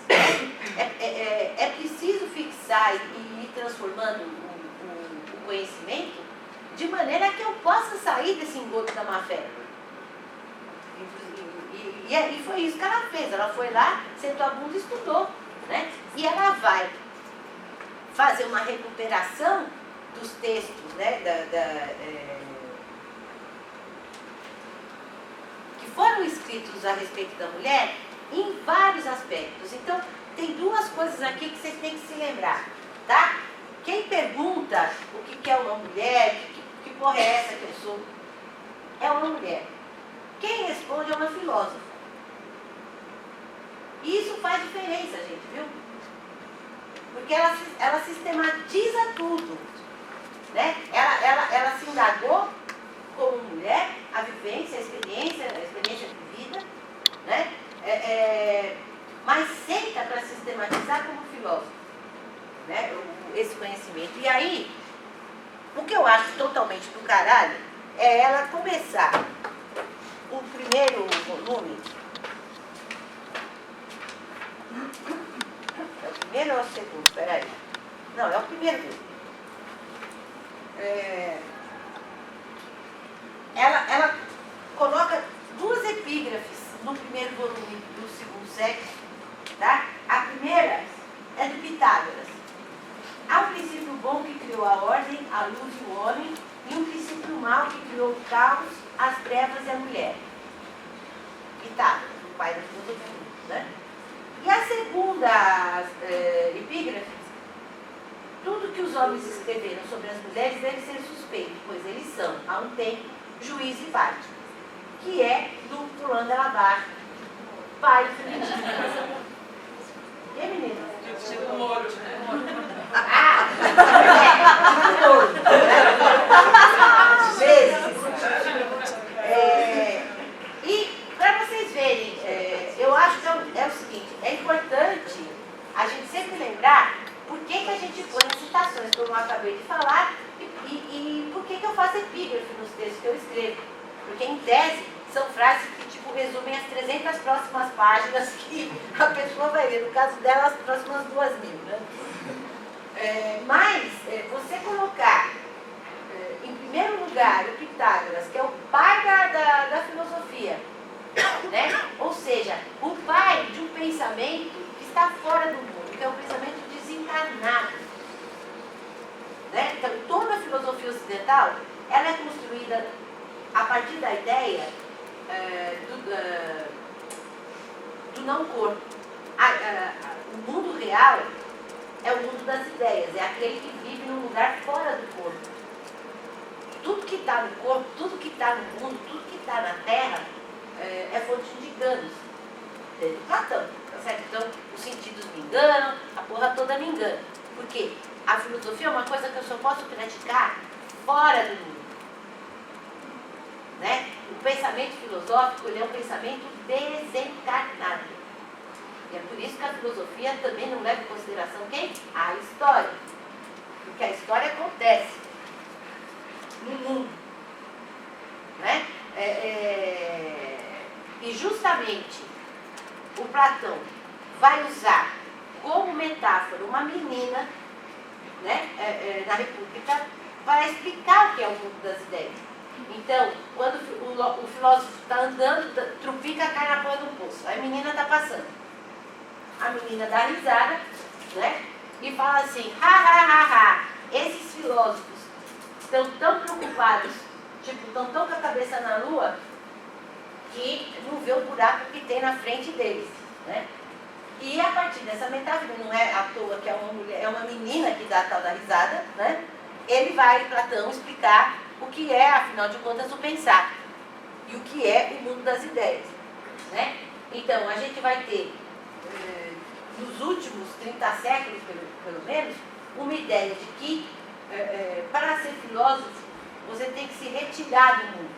É preciso fixar e ir transformando o conhecimento de maneira que eu possa sair desse engodo da má fé. E foi isso que ela fez. Ela foi lá, sentou a bunda e estudou, né? E ela vai fazer uma recuperação dos textos, né? Que foram escritos a respeito da mulher em vários aspectos. Então, tem duas coisas aqui que vocês têm que se lembrar, tá? Quem pergunta o que é uma mulher, que porra é essa que eu sou? é uma mulher. Quem responde é uma filósofa. E isso faz diferença, gente, viu? Porque ela sistematiza tudo. Né? Ela se indagou como mulher, a vivência, a experiência de vida, né? Mas senta para sistematizar como filósofo, né? Esse conhecimento. E aí, o que eu acho totalmente do caralho é ela começar o primeiro volume. É o primeiro ou é o segundo? Peraí. Não, é o primeiro mesmo. Ela coloca duas epígrafes no primeiro volume do segundo sexo, tá? A primeira é do Pitágoras. Há um princípio bom que criou a ordem, a luz e o homem, e um princípio mau que criou o caos, as trevas e a mulher. Pitágoras, o pai da filosofia, né? E a segunda epígrafe: tudo que os homens escreveram sobre as mulheres deve ser suspeito, pois eles são, há um tempo, juiz e parte, que é do fulano da Barra, pai do feminismo. E menina? Tipo Moro, né? Ah! Tipo Moro. Vezes. E, para vocês verem, eu acho que é o seguinte, é importante a gente sempre lembrar por que a gente põe as citações, como eu acabei de falar, e por que eu faço epígrafe nos textos que eu escrevo. Porque, em tese, são frases que, tipo, resumem as 300 próximas páginas que a pessoa vai ler. No caso dela, as próximas 2.000, né? Mas, você colocar, em primeiro lugar, o Pitágoras, que é o pai da filosofia, né? Ou seja, o pai de um pensamento que está fora do mundo, que é o pensamento desencarnado. Né? Então, toda a filosofia ocidental, ela é construída a partir da ideia do não corpo. O mundo real é o mundo das ideias, é aquele que vive num lugar fora do corpo. Tudo que está no corpo, tudo que está no mundo, tudo que está na Terra é fonte de enganos. Desde Platão, tá certo? Então, os sentidos me enganam, a porra toda me engana. Por quê? A filosofia é uma coisa que eu só posso praticar fora do mundo. Né? O pensamento filosófico, ele é um pensamento desencarnado. E é por isso que a filosofia também não leva em consideração quem? A história. Porque a história acontece no mundo. Né? E justamente o Platão vai usar como metáfora uma menina, né, na República, para explicar o que é o mundo das ideias. Então, quando o filósofo está andando, trupica, cai na porra do poço. Aí a menina está passando. A menina dá risada, né? E fala assim: ha, ha, ha, ha. Esses filósofos estão tão preocupados, tipo, estão tão com a cabeça na lua, que não vê o buraco que tem na frente deles, né? E a partir dessa metáfora, não é à toa que é uma mulher, é uma menina que dá a tal da risada, né? Ele vai, Platão, explicar o que é, afinal de contas, o pensar e o que é o mundo das ideias, né? Então, a gente vai ter, nos últimos 30 séculos, pelo menos, uma ideia de que, para ser filósofo, você tem que se retirar do mundo,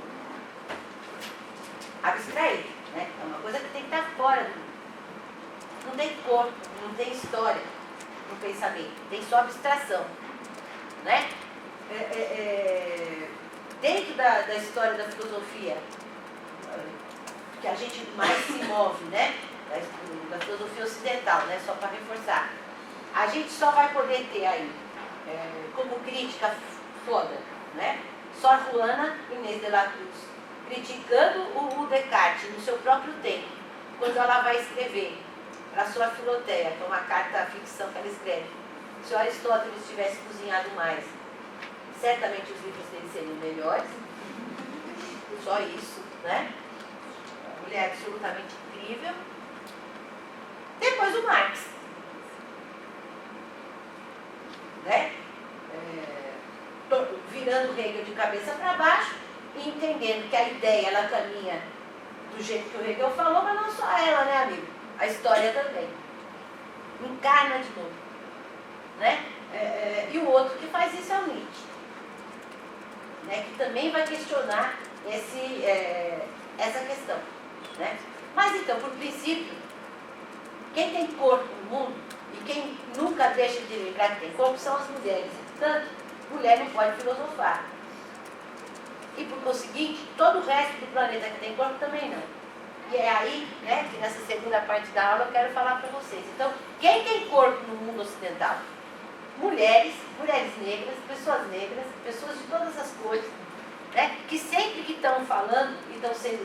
abstrair, né? É uma coisa que tem que estar fora do mundo. Não tem corpo, não tem história no pensamento, tem só abstração, né? Dentro da história da filosofia, que a gente mais se move, né? Da filosofia ocidental, né? Só para reforçar, a gente só vai poder ter aí, como crítica foda, né? Sor Juana Inês de la Cruz, criticando o Descartes no seu próprio tempo, quando ela vai escrever para sua Filoteia, que é uma carta ficção que ela escreve: se o Aristóteles tivesse cozinhado mais, certamente os livros dele seriam melhores. Só isso, né? Uma mulher absolutamente incrível. Depois o Marx, né? Virando Hegel de cabeça para baixo, e entendendo que a ideia, ela caminha do jeito que o Hegel falou, mas não só ela, né, amigo? A história também. Encarna de novo. Né? E o outro que faz isso é o Nietzsche, né? Que também vai questionar essa questão. Né? Mas então, por princípio, quem tem corpo no mundo e quem nunca deixa de lembrar que tem corpo são as mulheres. Portanto, mulher não pode filosofar. E por conseguinte, todo o resto do planeta que tem corpo também não. E é aí, né, que nessa segunda parte da aula eu quero falar para vocês. Então, quem tem corpo no mundo ocidental? Mulheres negras, pessoas de todas as cores, né, que sempre que estão falando e estão sendo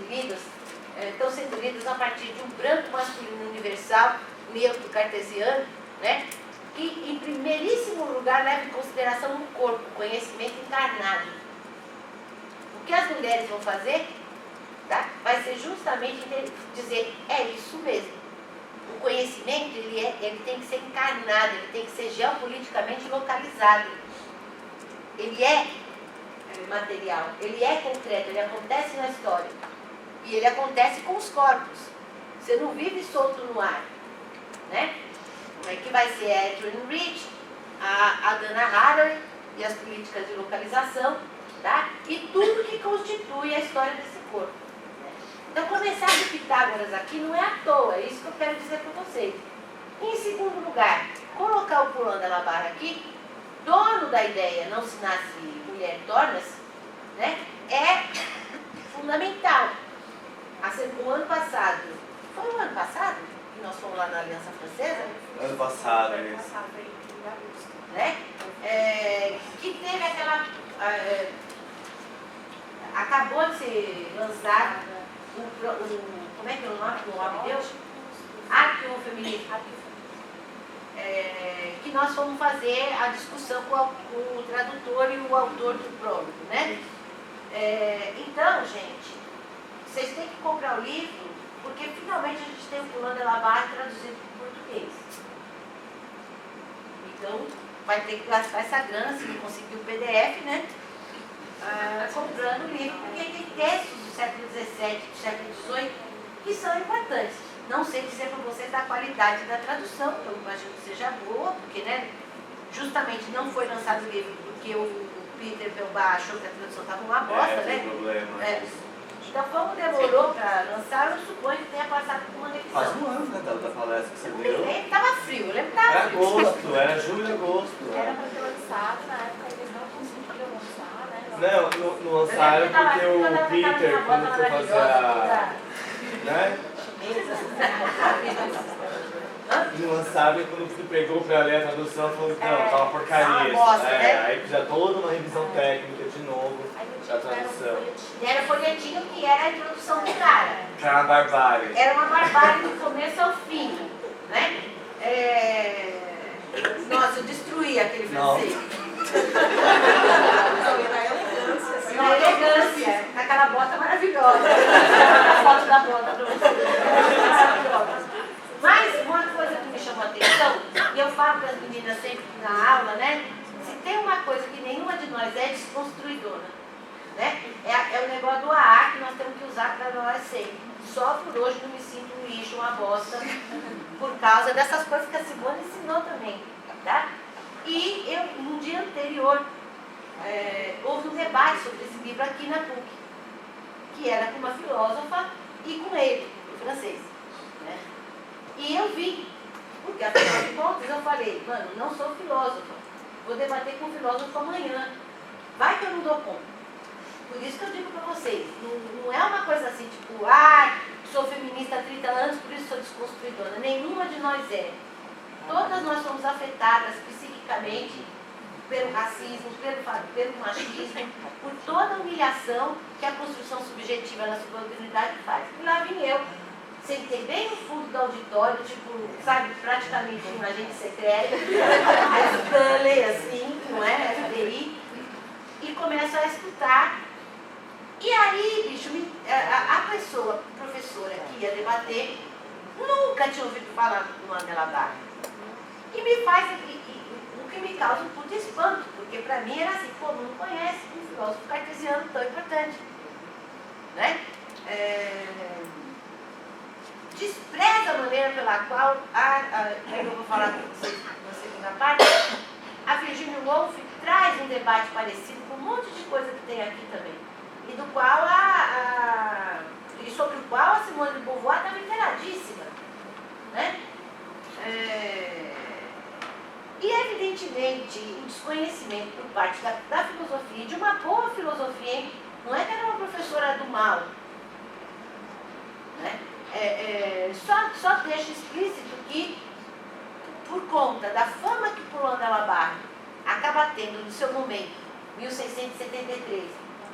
lidas a partir de um branco masculino universal, neutro, cartesiano, né, que em primeiríssimo lugar leva em consideração o corpo, o conhecimento encarnado. O que as mulheres vão fazer, tá, vai ser justamente dizer, é isso mesmo. O conhecimento, ele tem que ser encarnado, ele tem que ser geopoliticamente localizado. Ele é material, ele é concreto, ele acontece na história. E ele acontece com os corpos. Você não vive solto no ar. Né? Que vai ser a Adrienne Rich, a Dana Haraway e as políticas de localização, tá? E tudo que constitui a história desse corpo. Então, começar de Pitágoras aqui não é à toa, é isso que eu quero dizer para vocês. Em segundo lugar, colocar o Poulain de la Barre aqui, dono da ideia não se nasce mulher, torna-se, né, é fundamental. O ano passado, foi o ano passado que nós fomos lá na Aliança Francesa? Ano passado, isso. Né? Que teve aquela... acabou de ser lançado como é que é o nome de Deus? Arquivo Feminino. Que nós fomos fazer a discussão com o tradutor e o autor do prólogo, né? Então, gente, vocês têm que comprar o livro, porque finalmente a gente tem o Poulain de la Barre traduzido para o português. Então, vai ter que gastar essa grana, se não conseguir o PDF, né? Comprando o livro, porque tem textos do século XVII, do século XVIII, que são importantes. Não sei dizer para vocês da qualidade da tradução, eu imagino que seja boa, porque, né, justamente não foi lançado o livro porque o Peter Belbach achou que a tradução estava uma bosta, né? Problema. Então, como demorou para lançar, eu suponho que tenha passado por uma revisão. Faz um ano, né, da palestra que você deu. Estava frio, eu lembro que estava Era frio. agosto, era julho e agosto. Era para ter lançado, na época eles não conseguiram lançar, né? Não lançaram porque o Peter, quando foi fazer a... né? Não lançaram e quando você pegou pra ler a tradução, falou que não, tá uma porcaria. Aí precisa toda uma revisão técnica de novo da tradução. Era folhetinho que era a introdução do cara. Que era uma barbárie. Era uma barbárie do começo ao fim, né? Nossa, eu destruí aquele francês. Na elegância, naquela bota maravilhosa. A foto da bota para vocês. Maravilhosa. Mas uma coisa que me chamou a atenção, e eu falo para as meninas sempre na aula, né? Se tem uma coisa que nenhuma de nós é desconstruidora, né? É o negócio do AA que nós temos que usar para nós sempre. Só por hoje não me sinto um lixo, uma bosta, por causa dessas coisas que a Simone ensinou também, tá? E eu, no dia anterior, houve um debate sobre esse livro aqui na PUC, que era com uma filósofa e com ele, o francês, né? E eu vi, porque afinal de contas eu falei, mano, não sou filósofa, vou debater com o filósofo amanhã, vai que eu não dou conta. Por isso que eu digo para vocês, não é uma coisa assim, tipo, sou feminista há 30 anos, por isso sou desconstruidora. Nenhuma de nós é. Todas nós somos afetadas psiquicamente pelo racismo, pelo machismo, por toda a humilhação que a construção subjetiva na subordinidade faz. E lá vim eu, sentei bem no fundo do auditório, tipo, sabe, praticamente um agente secreto, a Stanley, assim, não é? FBI, e começo a escutar. E aí, bicho, a pessoa, professora que ia debater, nunca tinha ouvido falar do Poulain de la Barre. E me faz, o que me causa um puto espanto, porque para mim era assim, pô, não conhece um filósofo cartesiano tão importante. né? Despreza a maneira pela qual, eu vou falar com vocês na segunda parte, a Virginia Woolf traz um debate parecido com um monte de coisa que tem aqui também, e do qual e sobre o qual a Simone de Beauvoir estava inteiradíssima, né? E evidentemente o desconhecimento por parte da filosofia, de uma boa filosofia, hein? Não é que era uma professora do mal, né? Só deixa explícito que, por conta da fama que Poulain de la Barre acaba tendo no seu momento, 1673,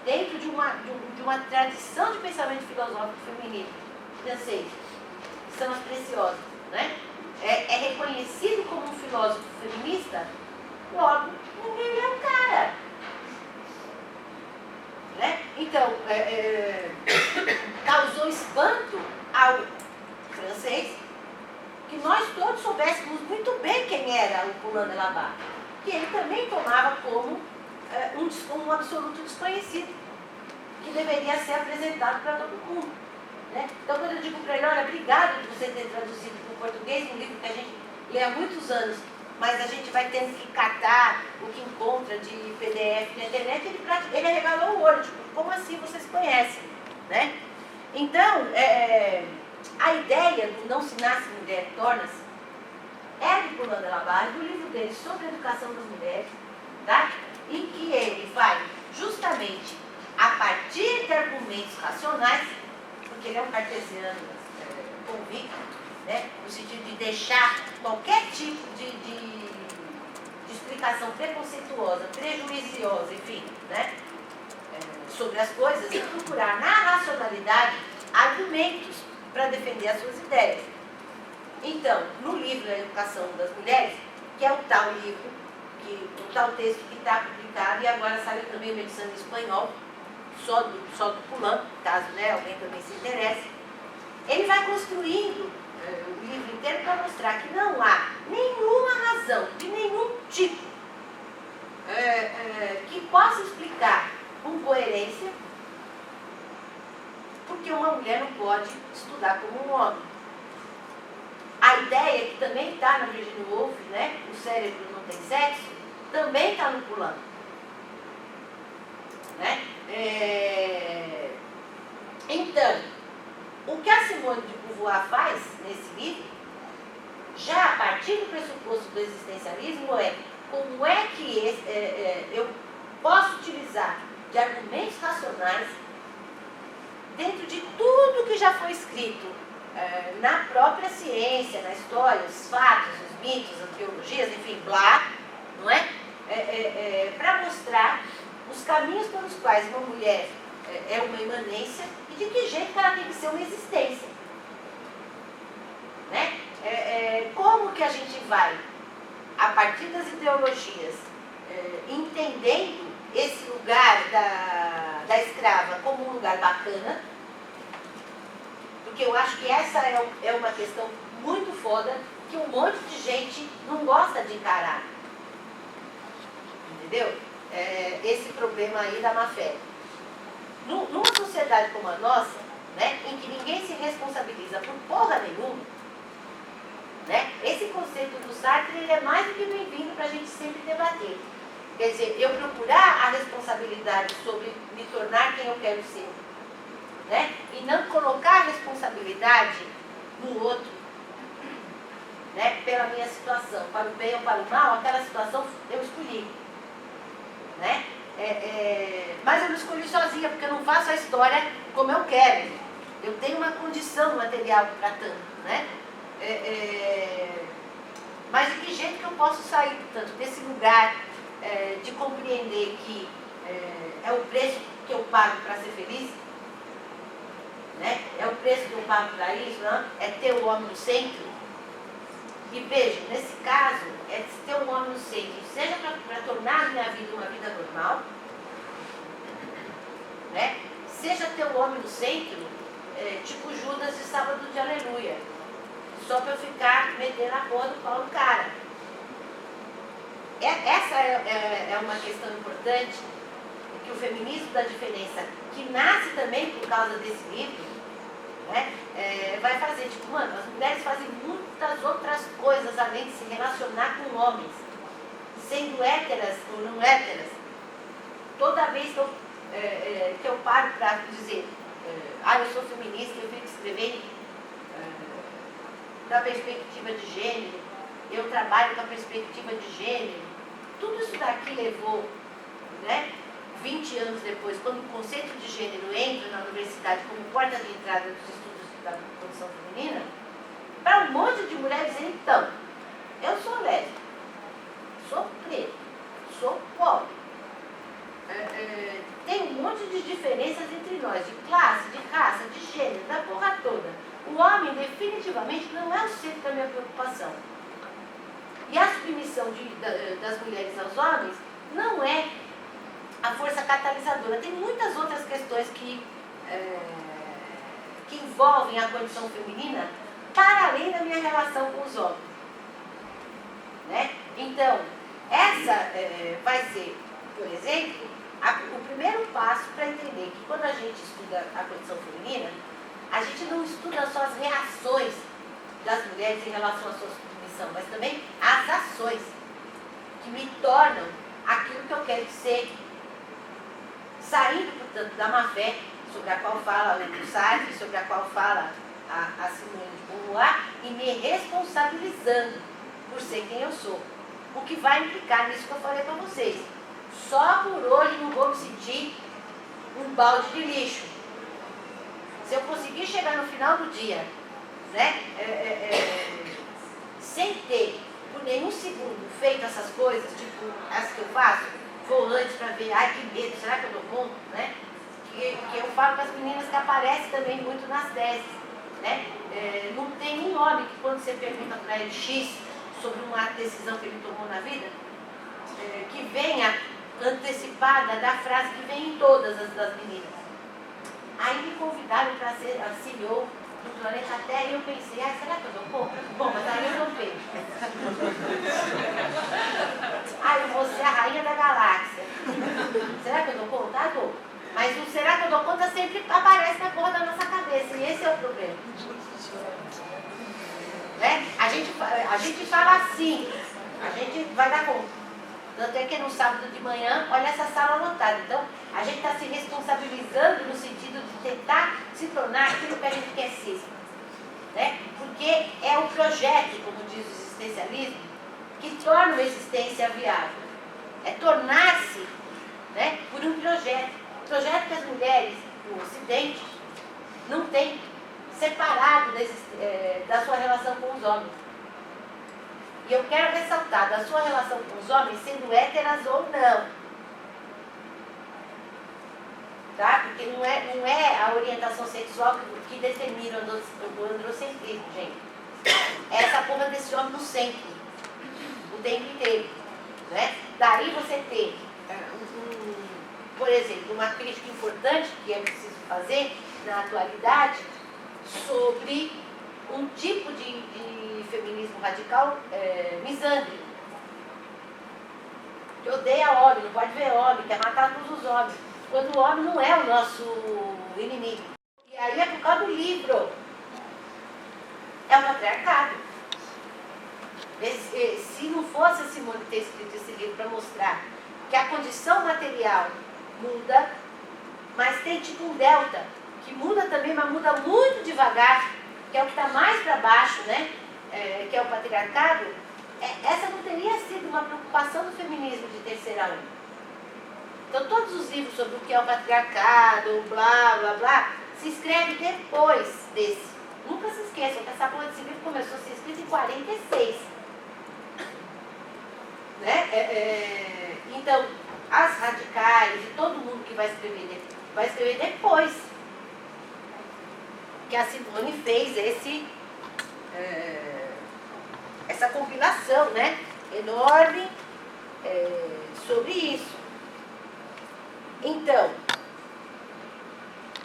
dentro de uma tradição de pensamento filosófico feminino francês, que são as preciosas, né? É reconhecido como um filósofo feminista, logo ninguém é o cara. Né? Então, causou espanto ao francês que nós todos soubéssemos muito bem quem era o Poulain de la Barre, que ele também tomava como um absoluto desconhecido, que deveria ser apresentado para todo mundo. Né? Então, quando eu digo para ele, olha, obrigado por você ter traduzido para o português um livro que a gente lê há muitos anos, mas a gente vai tendo que catar o que encontra de PDF na internet, ele regalou o olho, tipo, como assim vocês conhecem? Né? Então, a ideia do Não se nasce mulher, torna-se, é de Poulain de la Barre, do livro dele sobre a educação das mulheres, tá? Em que ele vai justamente a partir de argumentos racionais, porque ele é um cartesiano convicto, né? No sentido de deixar qualquer tipo de explicação preconceituosa, prejuiciosa, enfim, né? Sobre as coisas, e procurar na racionalidade argumentos para defender as suas ideias. Então, no livro A Educação das Mulheres, que é o tal livro, o tal texto que está publicado, e agora saiu também uma edição em espanhol, só do Poulain, caso, né, alguém também se interesse, ele vai construindo o livro inteiro para mostrar que não há nenhuma razão, de nenhum tipo, que possa explicar com coerência porque uma mulher não pode estudar como um homem. A ideia que também está na Virginia Woolf, né, o cérebro não tem sexo, também está no Poulain. Né? Então, o que a Simone de Beauvoir faz nesse livro, já a partir do pressuposto do existencialismo, é como é que eu posso utilizar de argumentos racionais dentro de tudo que já foi escrito na própria ciência, na história, os fatos, os mitos, as teologias, enfim, blá, não é? Para mostrar os caminhos pelos quais uma mulher é uma imanência e de que jeito que ela tem que ser uma existência. Né? Como que a gente vai, a partir das ideologias, entendendo esse lugar da escrava como um lugar bacana, porque eu acho que essa é uma questão muito foda que um monte de gente não gosta de encarar. Entendeu? Esse problema aí da má-fé. Numa sociedade como a nossa, né, em que ninguém se responsabiliza por porra nenhuma, né, esse conceito do Sartre ele é mais do que bem-vindo para a gente sempre debater. Quer dizer, eu procurar a responsabilidade sobre me tornar quem eu quero ser, né, e não colocar a responsabilidade no outro, né, pela minha situação, para o bem ou para o mal, aquela situação eu escolhi. Né? Mas eu não escolhi sozinha, porque eu não faço a história como eu quero. Eu tenho uma condição material para tanto. Né? Mas de que jeito que eu posso sair, portanto, desse lugar de compreender que é o preço que eu pago para ser feliz? Né? É o preço que eu pago para isso? Não? É ter o homem no centro? E veja, nesse caso, é ter um homem no centro, seja para tornar a minha vida uma vida normal, né? Seja ter um homem no centro, tipo Judas de Sábado de Aleluia, só para eu ficar metendo a porra do pau no cara. Essa é uma questão importante, que o feminismo da diferença, que nasce também por causa desse livro, né, vai fazer, tipo, mano, as mulheres fazem muitas outras coisas além de se relacionar com homens, sendo héteras ou não héteras. Toda vez que eu paro para dizer, eu sou feminista, eu fico escrevendo da perspectiva de gênero, eu trabalho com a perspectiva de gênero, tudo isso daqui levou, né, 20 anos depois, quando o conceito de gênero entra na universidade como porta de entrada dos estudos da condição feminina, para um monte de mulheres dizer, então, eu sou lésbica, sou preta, sou pobre, tem um monte de diferenças entre nós, de classe, de raça, de gênero, da porra toda. O homem definitivamente não é o centro da minha preocupação. E a submissão das mulheres aos homens não é a força catalisadora. Tem muitas outras questões que envolvem a condição feminina para além da minha relação com os homens. Né? Então, essa vai ser, por exemplo, o primeiro passo para entender que quando a gente estuda a condição feminina, a gente não estuda só as reações das mulheres em relação à sua submissão, mas também as ações que me tornam aquilo que eu quero ser, saindo, portanto, da má-fé, sobre a qual fala o Sartre, sobre a qual fala a Simone de Beauvoir, e me responsabilizando por ser quem eu sou. O que vai implicar nisso que eu falei para vocês. Só por hoje não vou me sentir um balde de lixo. Se eu conseguir chegar no final do dia, né, sem ter por nenhum segundo feito essas coisas, tipo as que eu faço, vou antes para ver, ai que medo, será que eu dou conta, né? Que eu falo para as meninas que aparece também muito nas teses, né? Não tem um homem que quando você pergunta para ele X sobre uma decisão que ele tomou na vida, que venha antecipada da frase que vem em todas as das meninas. Aí me convidaram para ser a CEO do Planeta Terra e eu pensei, será que eu dou conta? Bom, mas aí eu dopei. Eu vou ser a rainha da galáxia. Será que eu dou conta? Dou. Mas o será que eu dou conta sempre aparece na porra da nossa cabeça e esse é o problema. Né? A gente fala assim, a gente vai dar conta. Tanto é que no sábado de manhã, olha essa sala lotada. Então, a gente está se responsabilizando no sentido de tentar se tornar aquilo que a gente quer ser. Né? Porque é o projeto, como diz o existencialismo, que torna a existência viável. É tornar-se, né, por um projeto. Projeto que as mulheres do Ocidente não têm separado da sua relação com os homens. E eu quero ressaltar da sua relação com os homens, sendo héteras ou não. Tá? Porque não é a orientação sexual que determina o androcentrismo, gente. É essa porra desse homem no centro, o tempo inteiro. Né? Daí você tem, por exemplo, uma crítica importante que é preciso fazer na atualidade sobre um tipo de feminismo radical misândrico, que odeia homem, não pode ver homem, quer matar todos os homens, quando o homem não é o nosso inimigo. E aí é por causa do livro. É o patriarcado. Se não fosse a Simone ter escrito esse livro para mostrar que a condição material muda, mas tem tipo um delta, que muda também, mas muda muito devagar, que é o que está mais para baixo, né? Que é o patriarcado, essa não teria sido uma preocupação do feminismo de terceira onda. Então, todos os livros sobre o que é o patriarcado, blá, blá, blá, se escreve depois desse. Nunca se esqueçam que essa porra desse livro começou a ser escrita em 46. Né? Então, as radicais e todo mundo que vai escrever depois que a Simone fez essa compilação, né, enorme sobre isso. Então,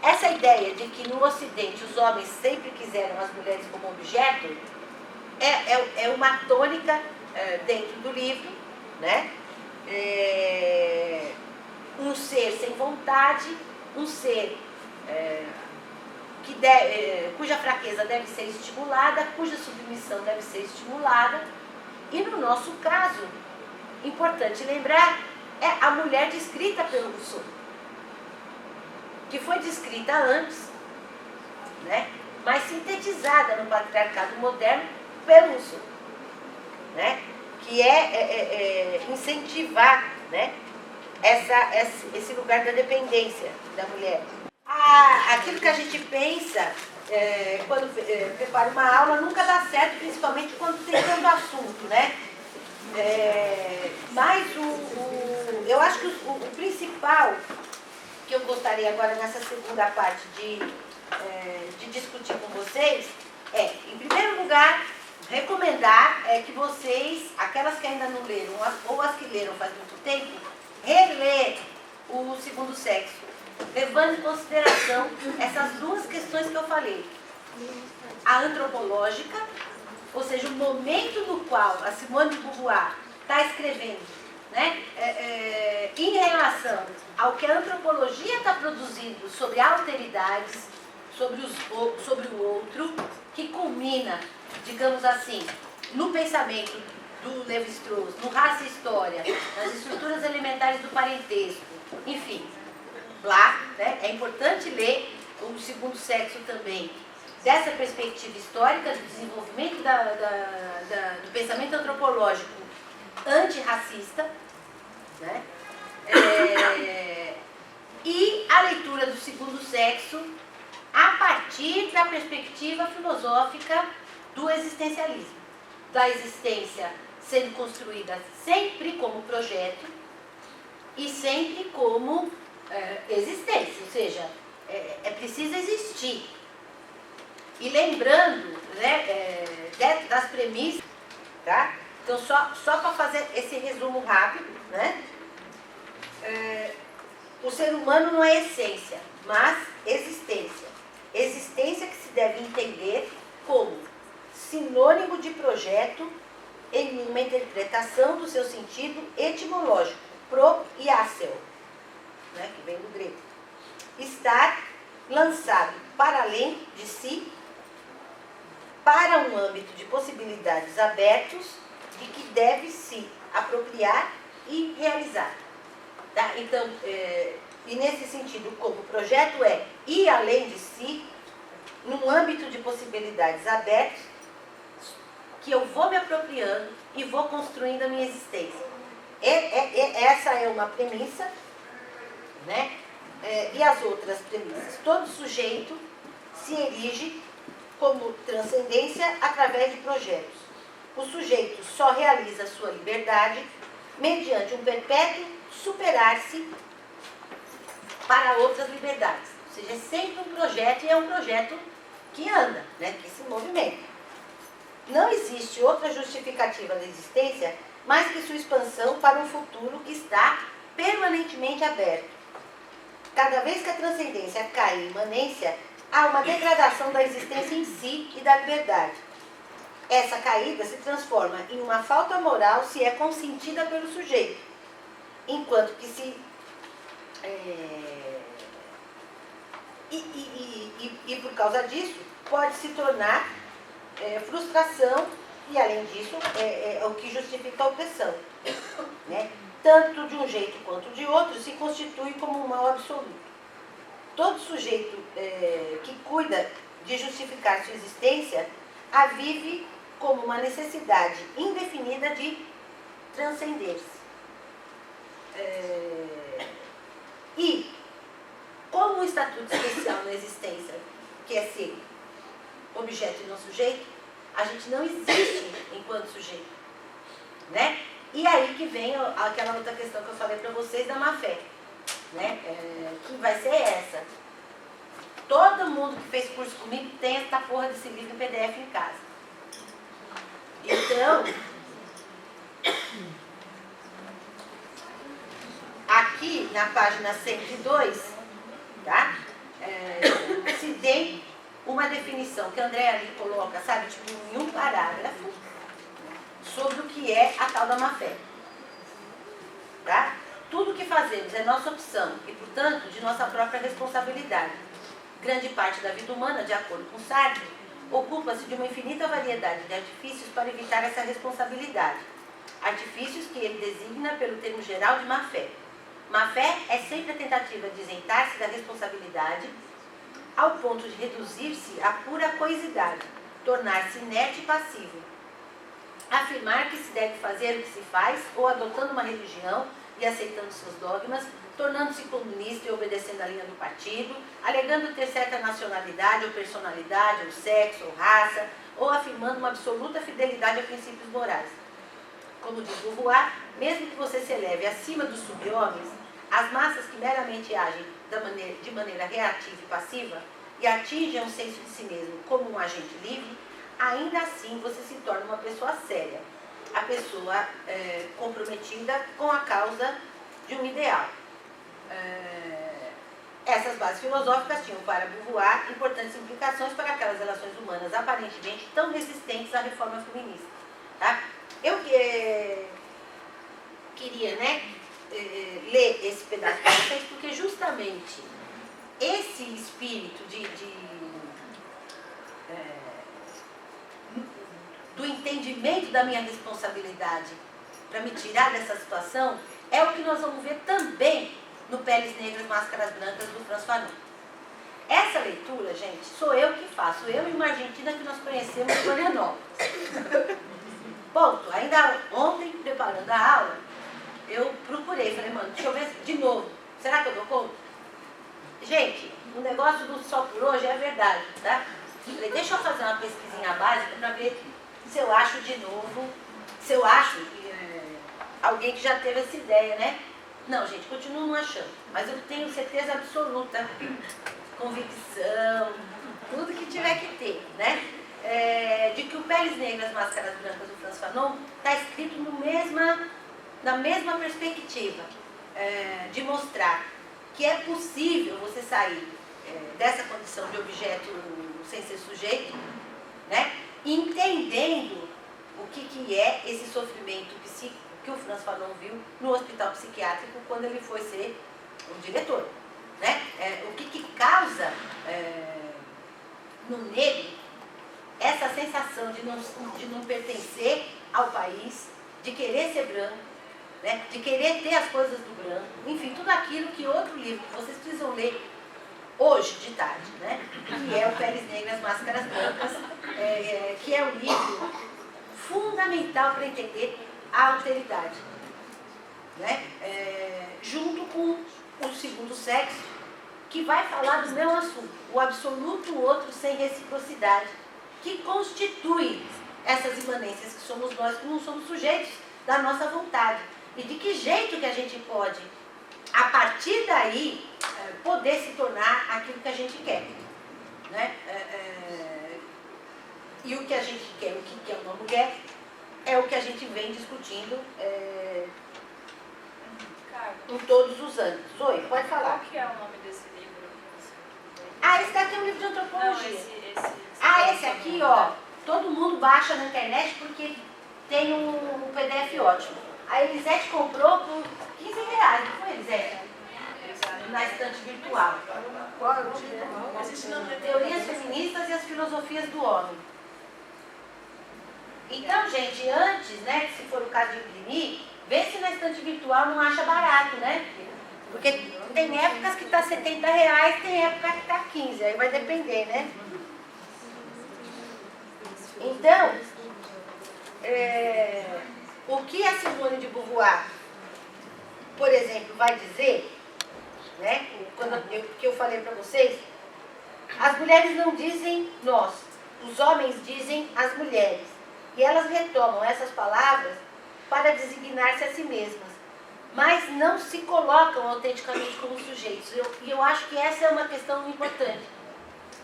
essa ideia de que no Ocidente os homens sempre quiseram as mulheres como objeto é uma tônica dentro do livro, né? Um ser sem vontade, um ser cuja fraqueza deve ser estimulada, cuja submissão deve ser estimulada. E no nosso caso, importante lembrar, é a mulher descrita pelo Rousseau, que foi descrita antes, né, mas sintetizada no patriarcado moderno pelo Rousseau, né, que é incentivar, né, esse lugar da dependência da mulher. Aquilo que a gente pensa quando prepara uma aula nunca dá certo, principalmente quando tem tanto assunto, né? Mas eu acho que o principal que eu gostaria agora nessa segunda parte de discutir com vocês em primeiro lugar, recomendar que vocês, aquelas que ainda não leram, ou as que leram faz muito tempo, reler o Segundo Sexo, levando em consideração essas duas questões que eu falei. A antropológica, ou seja, o momento no qual a Simone de Beauvoir está escrevendo, né, em relação ao que a antropologia está produzindo sobre alteridades, sobre o outro, que culmina, digamos assim, no pensamento do Lévi-Strauss, no Raça e História, nas estruturas elementares do parentesco, enfim, lá, né, é importante ler o Segundo Sexo também, dessa perspectiva histórica do desenvolvimento do pensamento antropológico antirracista, né, e a leitura do Segundo Sexo a partir da perspectiva filosófica do existencialismo, da existência sendo construída sempre como projeto e sempre como existência, ou seja, é preciso existir. E lembrando, né, das premissas, tá? Então, só para fazer esse resumo rápido, né? O ser humano não é essência, mas existência. Existência que se deve entender como sinônimo de projeto em uma interpretação do seu sentido etimológico, pro e acel, né, que vem do grego. Estar lançado para além de si, para um âmbito de possibilidades abertos de que deve se apropriar e realizar. Tá? Então, e nesse sentido, como projeto ir além de si, num âmbito de possibilidades abertas, que eu vou me apropriando e vou construindo a minha existência. Essa é uma premissa, né? E as outras premissas. Todo sujeito se erige como transcendência através de projetos. O sujeito só realiza sua liberdade mediante um perpétuo superar-se para outras liberdades. Ou seja, é sempre um projeto e é um projeto que anda, né, que se movimenta. Não existe outra justificativa da existência mais que sua expansão para um futuro que está permanentemente aberto. Cada vez que a transcendência cai em imanência, há uma degradação da existência em si e da liberdade. Essa caída se transforma em uma falta moral se é consentida pelo sujeito, enquanto que se... E por causa disso, pode se tornar frustração e, além disso, é o que justifica a opressão. Né? Tanto de um jeito quanto de outro, se constitui como um mal absoluto. Todo sujeito que cuida de justificar sua existência a vive como uma necessidade indefinida de transcender-se. E, como um estatuto especial na existência, que é ser objeto e não sujeito, a gente não existe enquanto sujeito. Né? E aí que vem aquela outra questão que eu falei para vocês da má-fé. Né? Que vai ser essa. Todo mundo que fez curso comigo tem essa porra desse livro em PDF em casa. Então, aqui na página 102, tá? Se tem uma definição que a Andréa ali coloca, sabe, tipo em um parágrafo, sobre o que é a tal da má-fé. Tá? Tudo que fazemos é nossa opção e, portanto, de nossa própria responsabilidade. Grande parte da vida humana, de acordo com Sartre, ocupa-se de uma infinita variedade de artifícios para evitar essa responsabilidade. Artifícios que ele designa pelo termo geral de má-fé. Má-fé é sempre a tentativa de isentar-se da responsabilidade ao ponto de reduzir-se à pura coisidade, tornar-se inerte e passivo. Afirmar que se deve fazer o que se faz, ou adotando uma religião e aceitando seus dogmas, tornando-se comunista e obedecendo a linha do partido, alegando ter certa nacionalidade ou personalidade, ou sexo, ou raça, ou afirmando uma absoluta fidelidade a princípios morais. Como diz Beauvoir, mesmo que você se eleve acima dos sub-homens, as massas que meramente agem de maneira reativa e passiva e atingem um senso de si mesmo como um agente livre, ainda assim você se torna uma pessoa séria, a pessoa comprometida com a causa de um ideal. Essas bases filosóficas tinham para Beauvoir importantes implicações para aquelas relações humanas aparentemente tão resistentes à reforma feminista. Tá? Eu queria ler esse pedaço para vocês, porque justamente esse espírito do entendimento da minha responsabilidade para me tirar dessa situação é o que nós vamos ver também no Peles Negras, Máscaras Brancas, do Frantz Fanon. Essa leitura, gente, sou eu que faço, eu e uma argentina que nós conhecemos em Florianópolis. Ponto. Ainda ontem, preparando a aula, eu procurei, falei, mano, deixa eu ver de novo, será que eu dou conta? Gente, o negócio do só por hoje é verdade, tá? Falei, deixa eu fazer uma pesquisinha básica para ver se eu acho de novo, se eu acho alguém que já teve essa ideia, né? Não, gente, continuo não achando, mas eu tenho certeza absoluta, convicção, tudo que tiver que ter, né? De que o Peles Negras, Máscaras Brancas, do Frantz Fanon, está escrito na mesma perspectiva, de mostrar que é possível você sair dessa condição de objeto sem ser sujeito, né? Entendendo o que é esse sofrimento psíquico que o Frantz Fanon viu no hospital psiquiátrico quando ele foi ser o diretor, né? O que causa no negro essa sensação de não pertencer ao país, de querer ser branco, né? De querer ter as coisas do branco, enfim, tudo aquilo que outro livro que vocês precisam ler hoje de tarde, né? Que é o Peles Negras, Máscaras Brancas, que é um livro fundamental para entender a alteridade, né? Junto com o Segundo Sexo, que vai falar do mesmo assunto, o absoluto outro sem reciprocidade, que constitui essas imanências que somos nós, que não somos sujeitos da nossa vontade. E de que jeito que a gente pode, a partir daí, poder se tornar aquilo que a gente quer, né? E o que a gente quer, o que é uma mulher, é o que a gente vem discutindo em todos os anos. Zoe, pode falar. Qual que é o nome desse livro? Esse daqui é um livro de antropologia. Não, Esse aqui, ó, todo mundo baixa na internet porque tem um PDF ótimo. A Elisete comprou por R$15, não foi, Elisete? Na estante virtual. Qual é o título? Teorias Feministas e as Filosofias do Homem. Então, gente, antes, né, se for o caso de imprimir, vê se na estante virtual não acha barato, né? Porque tem épocas que está R$70, tem época que está 15, aí vai depender, né? Então, o que a Simone de Beauvoir, por exemplo, vai dizer, né? Que eu falei para vocês, as mulheres não dizem nós, os homens dizem as mulheres. E elas retomam essas palavras para designar-se a si mesmas, mas não se colocam autenticamente como sujeitos. E eu acho que essa é uma questão importante,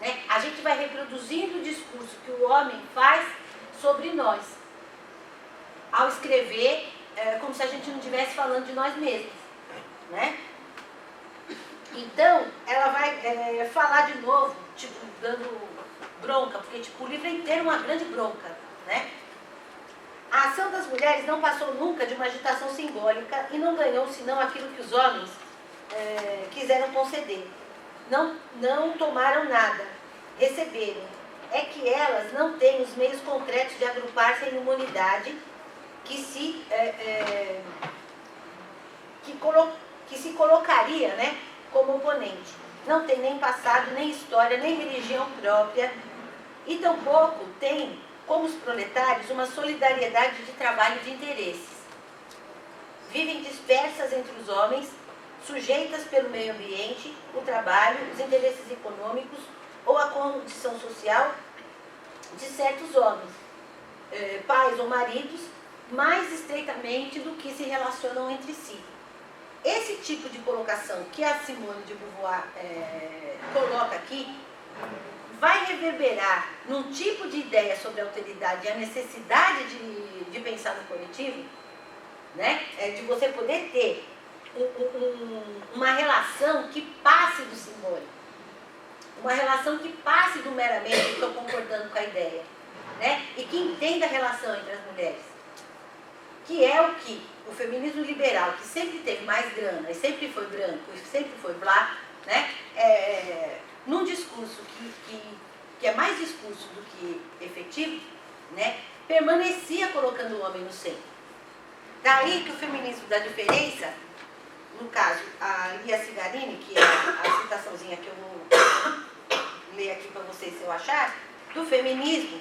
né? A gente vai reproduzindo o discurso que o homem faz sobre nós, ao escrever, como se a gente não estivesse falando de nós mesmos, né? Então, ela vai falar de novo, tipo, dando bronca, porque tipo, o livro inteiro é uma grande bronca, né? A ação das mulheres não passou nunca de uma agitação simbólica e não ganhou senão aquilo que os homens quiseram conceder. Não tomaram nada, receberam. É que elas não têm os meios concretos de agrupar-se em uma unidade que se colocaria, né, como oponente. Não tem nem passado, nem história, nem religião própria, e tampouco tem, como os proletários, uma solidariedade de trabalho e de interesses. Vivem dispersas entre os homens, sujeitas pelo meio ambiente, o trabalho, os interesses econômicos ou a condição social de certos homens, pais ou maridos, mais estreitamente do que se relacionam entre si. Esse tipo de colocação que a Simone de Beauvoir coloca aqui vai reverberar num tipo de ideia sobre a alteridade e a necessidade de pensar no coletivo, né? De você poder ter uma relação que passe do simbólico, uma relação que passe do meramente estou concordando com a ideia, né? E que entenda a relação entre as mulheres, que é o que o feminismo liberal, que sempre teve mais grana, e sempre foi branco, e sempre foi blá, né? Num discurso que é mais discurso do que efetivo, né? Permanecia colocando o homem no centro. Daí que o feminismo da diferença, no caso, a Lia Cigarini, que é a citaçãozinha que eu vou ler aqui para vocês se eu achar, do feminismo,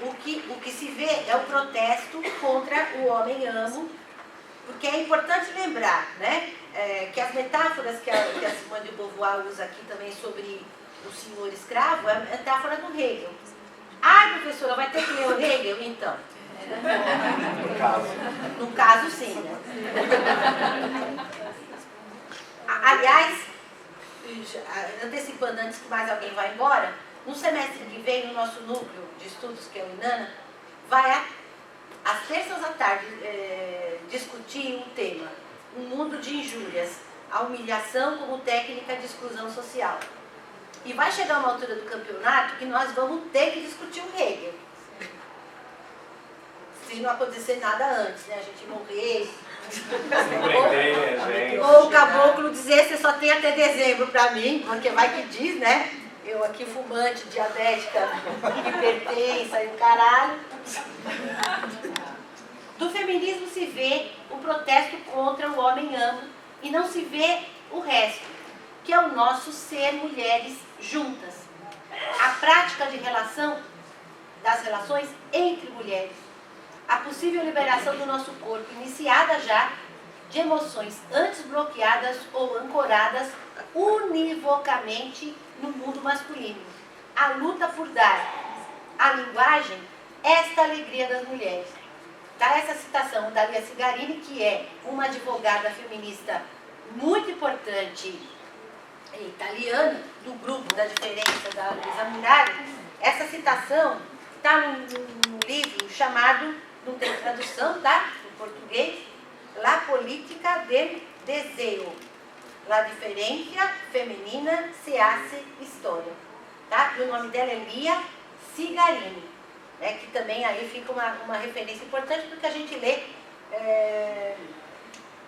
o que se vê é o protesto contra o homem amo, porque é importante lembrar, né, que as metáforas que a Simone de Beauvoir usa aqui também sobre o senhor escravo é a metáfora do Hegel. Ah, professora, vai ter que ler o Hegel? Então. No caso, sim, né? Aliás, antecipando antes que mais alguém vá embora, no semestre que vem, no nosso núcleo de estudos, que é o INANA, vai às terças à tarde discutir um tema, um mundo de injúrias, a humilhação como técnica de exclusão social. E vai chegar uma altura do campeonato que nós vamos ter que discutir o Hegel. Se não acontecer nada antes, né? A gente morrer. Ou o caboclo dizer, você só tem até dezembro para mim, porque vai que diz, né? Eu aqui fumante, diabética, hipertensa e o caralho. Do feminismo se vê o protesto contra o homem amo e não se vê o resto, que é o nosso ser mulheres juntas. A prática de das relações entre mulheres. A possível liberação do nosso corpo, iniciada já, de emoções antes bloqueadas ou ancoradas univocamente no mundo masculino. A luta por dar à linguagem esta alegria das mulheres. Tá essa citação da Lia Cigarini, que é uma advogada feminista muito importante italiana, do grupo da diferença da Luisa Murari. Essa citação está num livro chamado, não tem tradução, tá? Em português, La Política del Deseo. La Diferencia Feminina se hace História. Tá? E o nome dela é Lia Cigarini, né? Que também aí fica uma referência importante, porque a gente lê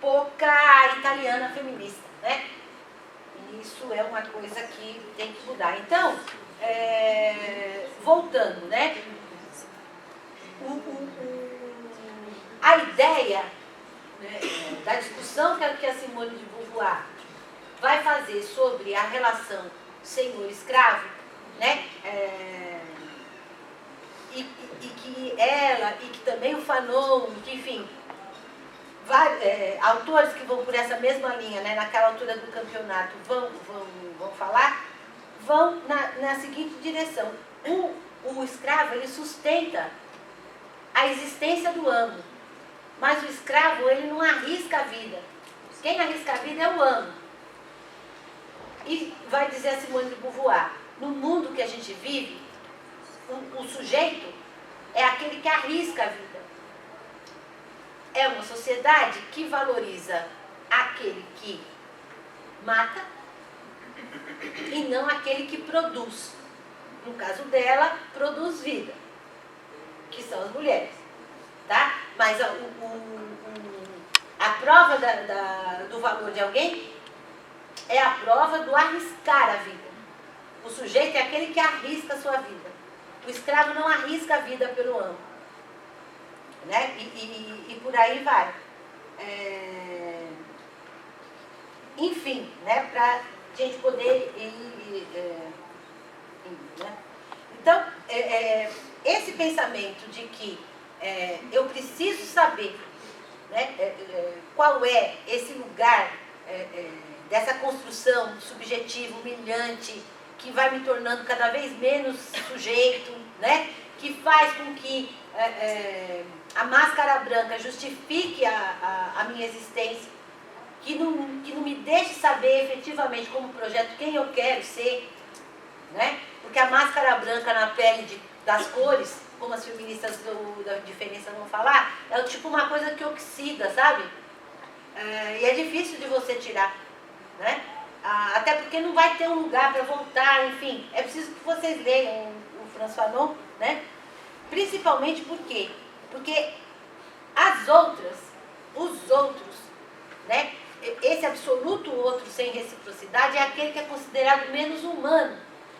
pouca italiana feminista, né? E isso é uma coisa que tem que mudar. Então, voltando, né? A ideia, né, da discussão que a Simone de Beauvoir vai fazer sobre a relação senhor-escravo, né? E que ela, e que também o Fanon, que enfim, autores que vão por essa mesma linha, né, naquela altura do campeonato, vão falar, vão na seguinte direção. O escravo, ele sustenta a existência do amo, mas o escravo, ele não arrisca a vida. Quem arrisca a vida é o amo. E vai dizer a Simone de Beauvoir, no mundo que a gente vive, o sujeito é aquele que arrisca a vida. É uma sociedade que valoriza aquele que mata e não aquele que produz. No caso dela, produz vida, que são as mulheres. tá? Mas a prova do valor de alguém é a prova do arriscar a vida. O sujeito é aquele que arrisca a sua vida. O escravo não arrisca a vida pelo amo. Né? E por aí vai. Enfim, né? Para a gente poder ir, né? Então, esse pensamento de que eu preciso saber, né, qual é esse lugar dessa construção subjetiva, humilhante, que vai me tornando cada vez menos sujeito, né, que faz com que a máscara branca justifique a minha existência, que não me deixe saber efetivamente como projeto quem eu quero ser, né? Porque a máscara branca na pele das cores, como as feministas da diferença vão falar, é tipo uma coisa que oxida, sabe? E é difícil de você tirar, né? Até porque não vai ter um lugar para voltar, enfim. É preciso que vocês leiam o Franz Fanon, né? Principalmente por quê? Porque os outros, né? Esse absoluto outro sem reciprocidade é aquele que é considerado menos humano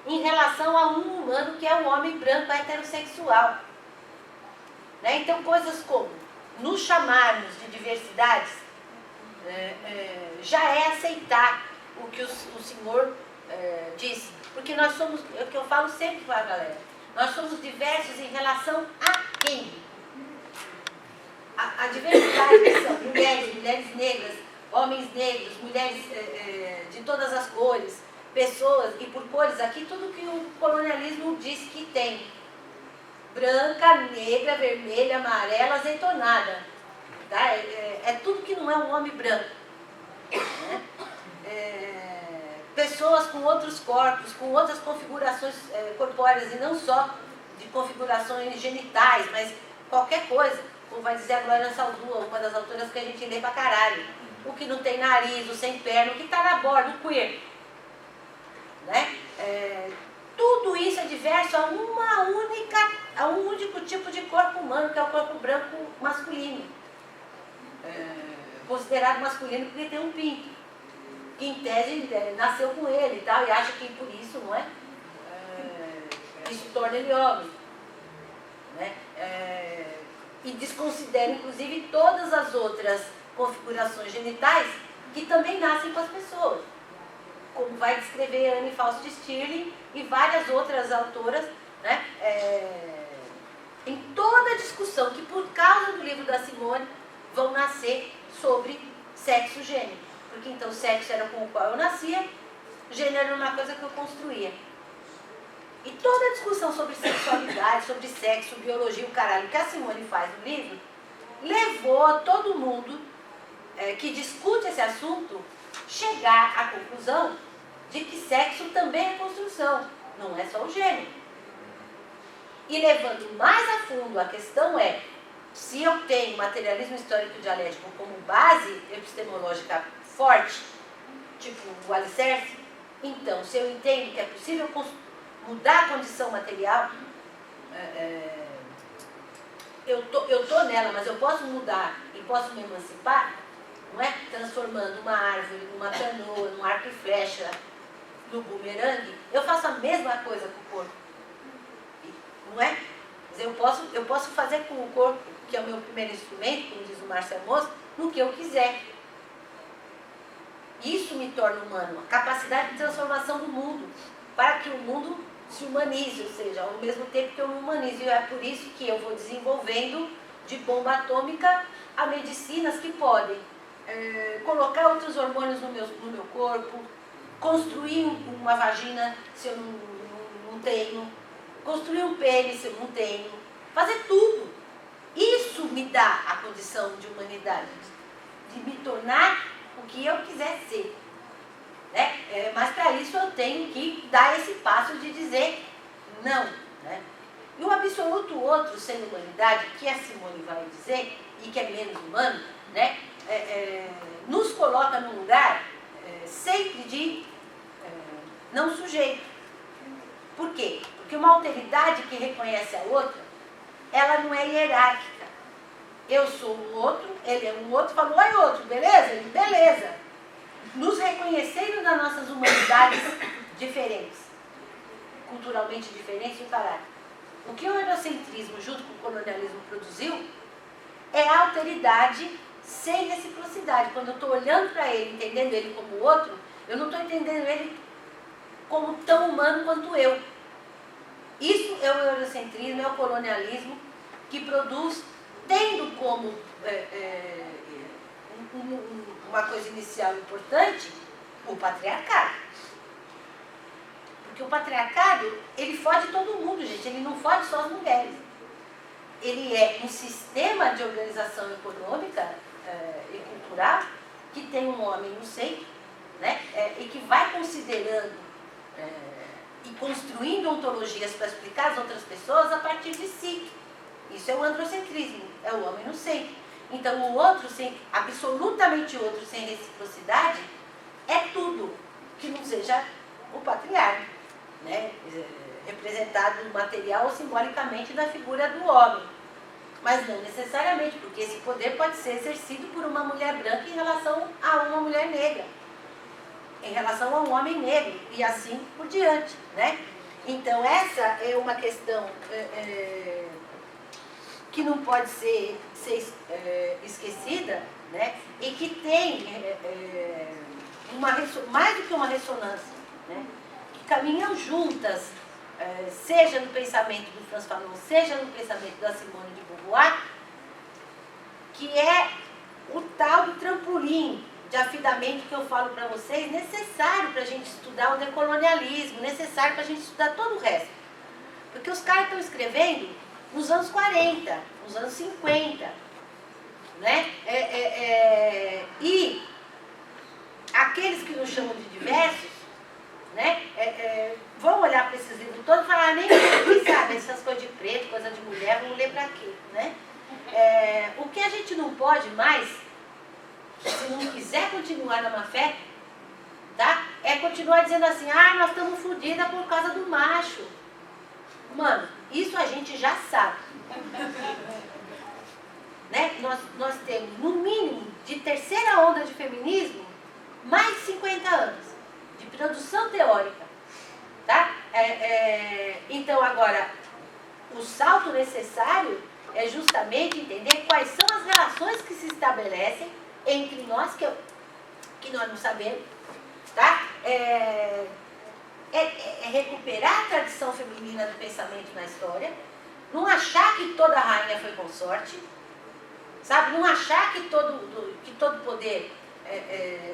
em relação a um humano que é o homem branco heterossexual. Né? Então, coisas como nos chamarmos de diversidades já é aceitar o que o senhor disse. Porque nós somos, é o que eu falo sempre para a galera, nós somos diversos em relação a quem? A diversidade são mulheres negras, homens negros, mulheres de todas as cores, pessoas, e por cores aqui, tudo que o colonialismo diz que tem. Branca, negra, vermelha, amarela, azeitonada. Tá? É tudo que não é um homem branco. Né? Pessoas com outros corpos, com outras configurações corpóreas, e não só de configurações genitais, mas qualquer coisa. Como vai dizer a Glória Saldúa, uma das autoras que a gente lê pra caralho. O que não tem nariz, o sem perna, o que está na borda, o queer. Né? Tudo isso é diverso a um único tipo de corpo humano, que é o corpo branco masculino. Considerado masculino porque tem um pinto, que em tese nasceu com ele e tal, e acha que por isso, não é? Isso torna ele homem. Né? E desconsidera, inclusive, todas as outras configurações genitais que também nascem com as pessoas. Como vai descrever Anne Faust Stirling e várias outras autoras, né? Em toda a discussão que, por causa do livro da Simone, vão nascer sobre sexo e gênero. Porque então sexo era com o qual eu nascia, gênero era uma coisa que eu construía. E toda a discussão sobre sexualidade, sobre sexo, biologia, o caralho, que a Simone faz no livro, levou todo mundo que discute esse assunto chegar à conclusão de que sexo também é construção, não é só o gênero. E levando mais a fundo, a questão é, se eu tenho materialismo histórico dialético como base epistemológica forte, tipo o alicerce, então, se eu entendo que é possível mudar a condição material, eu tô nela, mas eu posso mudar e posso me emancipar, não é? Transformando uma árvore, numa canoa, num arco e flecha, no bumerangue, eu faço a mesma coisa com o corpo. Não é? Eu posso fazer com o corpo, que é o meu primeiro instrumento, como diz o Márcio Amos, no que eu quiser. Isso me torna humano, a capacidade de transformação do mundo, para que o mundo se humanize, ou seja, ao mesmo tempo que eu me humanizo. E é por isso que eu vou desenvolvendo de bomba atômica a medicinas que podem colocar outros hormônios no meu corpo, construir uma vagina se eu não tenho, construir um pênis se eu não tenho, fazer tudo. Isso me dá a condição de humanidade, de me tornar o que eu quiser ser. Né? Mas para isso eu tenho que dar esse passo de dizer não. Né? E o absoluto outro sem humanidade, que a Simone vai dizer, e que é menos humano, né? Nos coloca num lugar sempre de não sujeito. Por quê? Porque uma alteridade que reconhece a outra, ela não é hierárquica. Eu sou o outro, ele é um outro, falo, oi outro, beleza? Ele, beleza. Nos reconhecendo das nossas humanidades diferentes, culturalmente diferentes e o caralho. O que o eurocentrismo, junto com o colonialismo, produziu é a alteridade sem reciprocidade. Quando eu estou olhando para ele, entendendo ele como outro, eu não estou entendendo ele como tão humano quanto eu. Isso é o eurocentrismo, é o colonialismo que produz, tendo como uma coisa inicial importante, o patriarcado. Porque o patriarcado, ele fode todo mundo, gente, ele não fode só as mulheres. Ele é um sistema de organização econômica e cultural que tem um homem no centro, né, e que vai considerando e construindo ontologias para explicar às outras pessoas a partir de si. Isso é o androcentrismo, é o homem no centro. Então o outro, absolutamente outro, sem reciprocidade, é tudo que não seja o patriarca, né, representado material ou simbolicamente da figura do homem. Mas não necessariamente, porque esse poder pode ser exercido por uma mulher branca em relação a uma mulher negra, em relação a um homem negro, e assim por diante, né? Então essa é uma questão que não pode ser esquecida, né? E que tem mais do que uma ressonância, né? Que caminham juntas, seja no pensamento do Franz Fanon, seja no pensamento da Simone de Beauvoir, que é o tal do trampolim de afidamento que eu falo para vocês, necessário para a gente estudar o decolonialismo, necessário para a gente estudar todo o resto. Porque os caras estão escrevendo nos anos 40, nos anos 50, né? E aqueles que nos chamam de diversos, né? Vão olhar para esses livros todos e falar, nem sabe, essas coisas de preto, coisa de mulher, vamos ler para quê, né? O que a gente não pode mais, se não quiser continuar na má fé, tá? É continuar dizendo assim, nós estamos fodidas por causa do macho. Mano, isso a gente já sabe. Né? Nós temos, no mínimo, de terceira onda de feminismo, mais de 50 anos de produção teórica. Tá? Então, agora, o salto necessário é justamente entender quais são as relações que se estabelecem entre nós, que nós não sabemos, tá? Recuperar a tradição feminina do pensamento na história, não achar que toda rainha foi consorte, sabe? Não achar que todo poder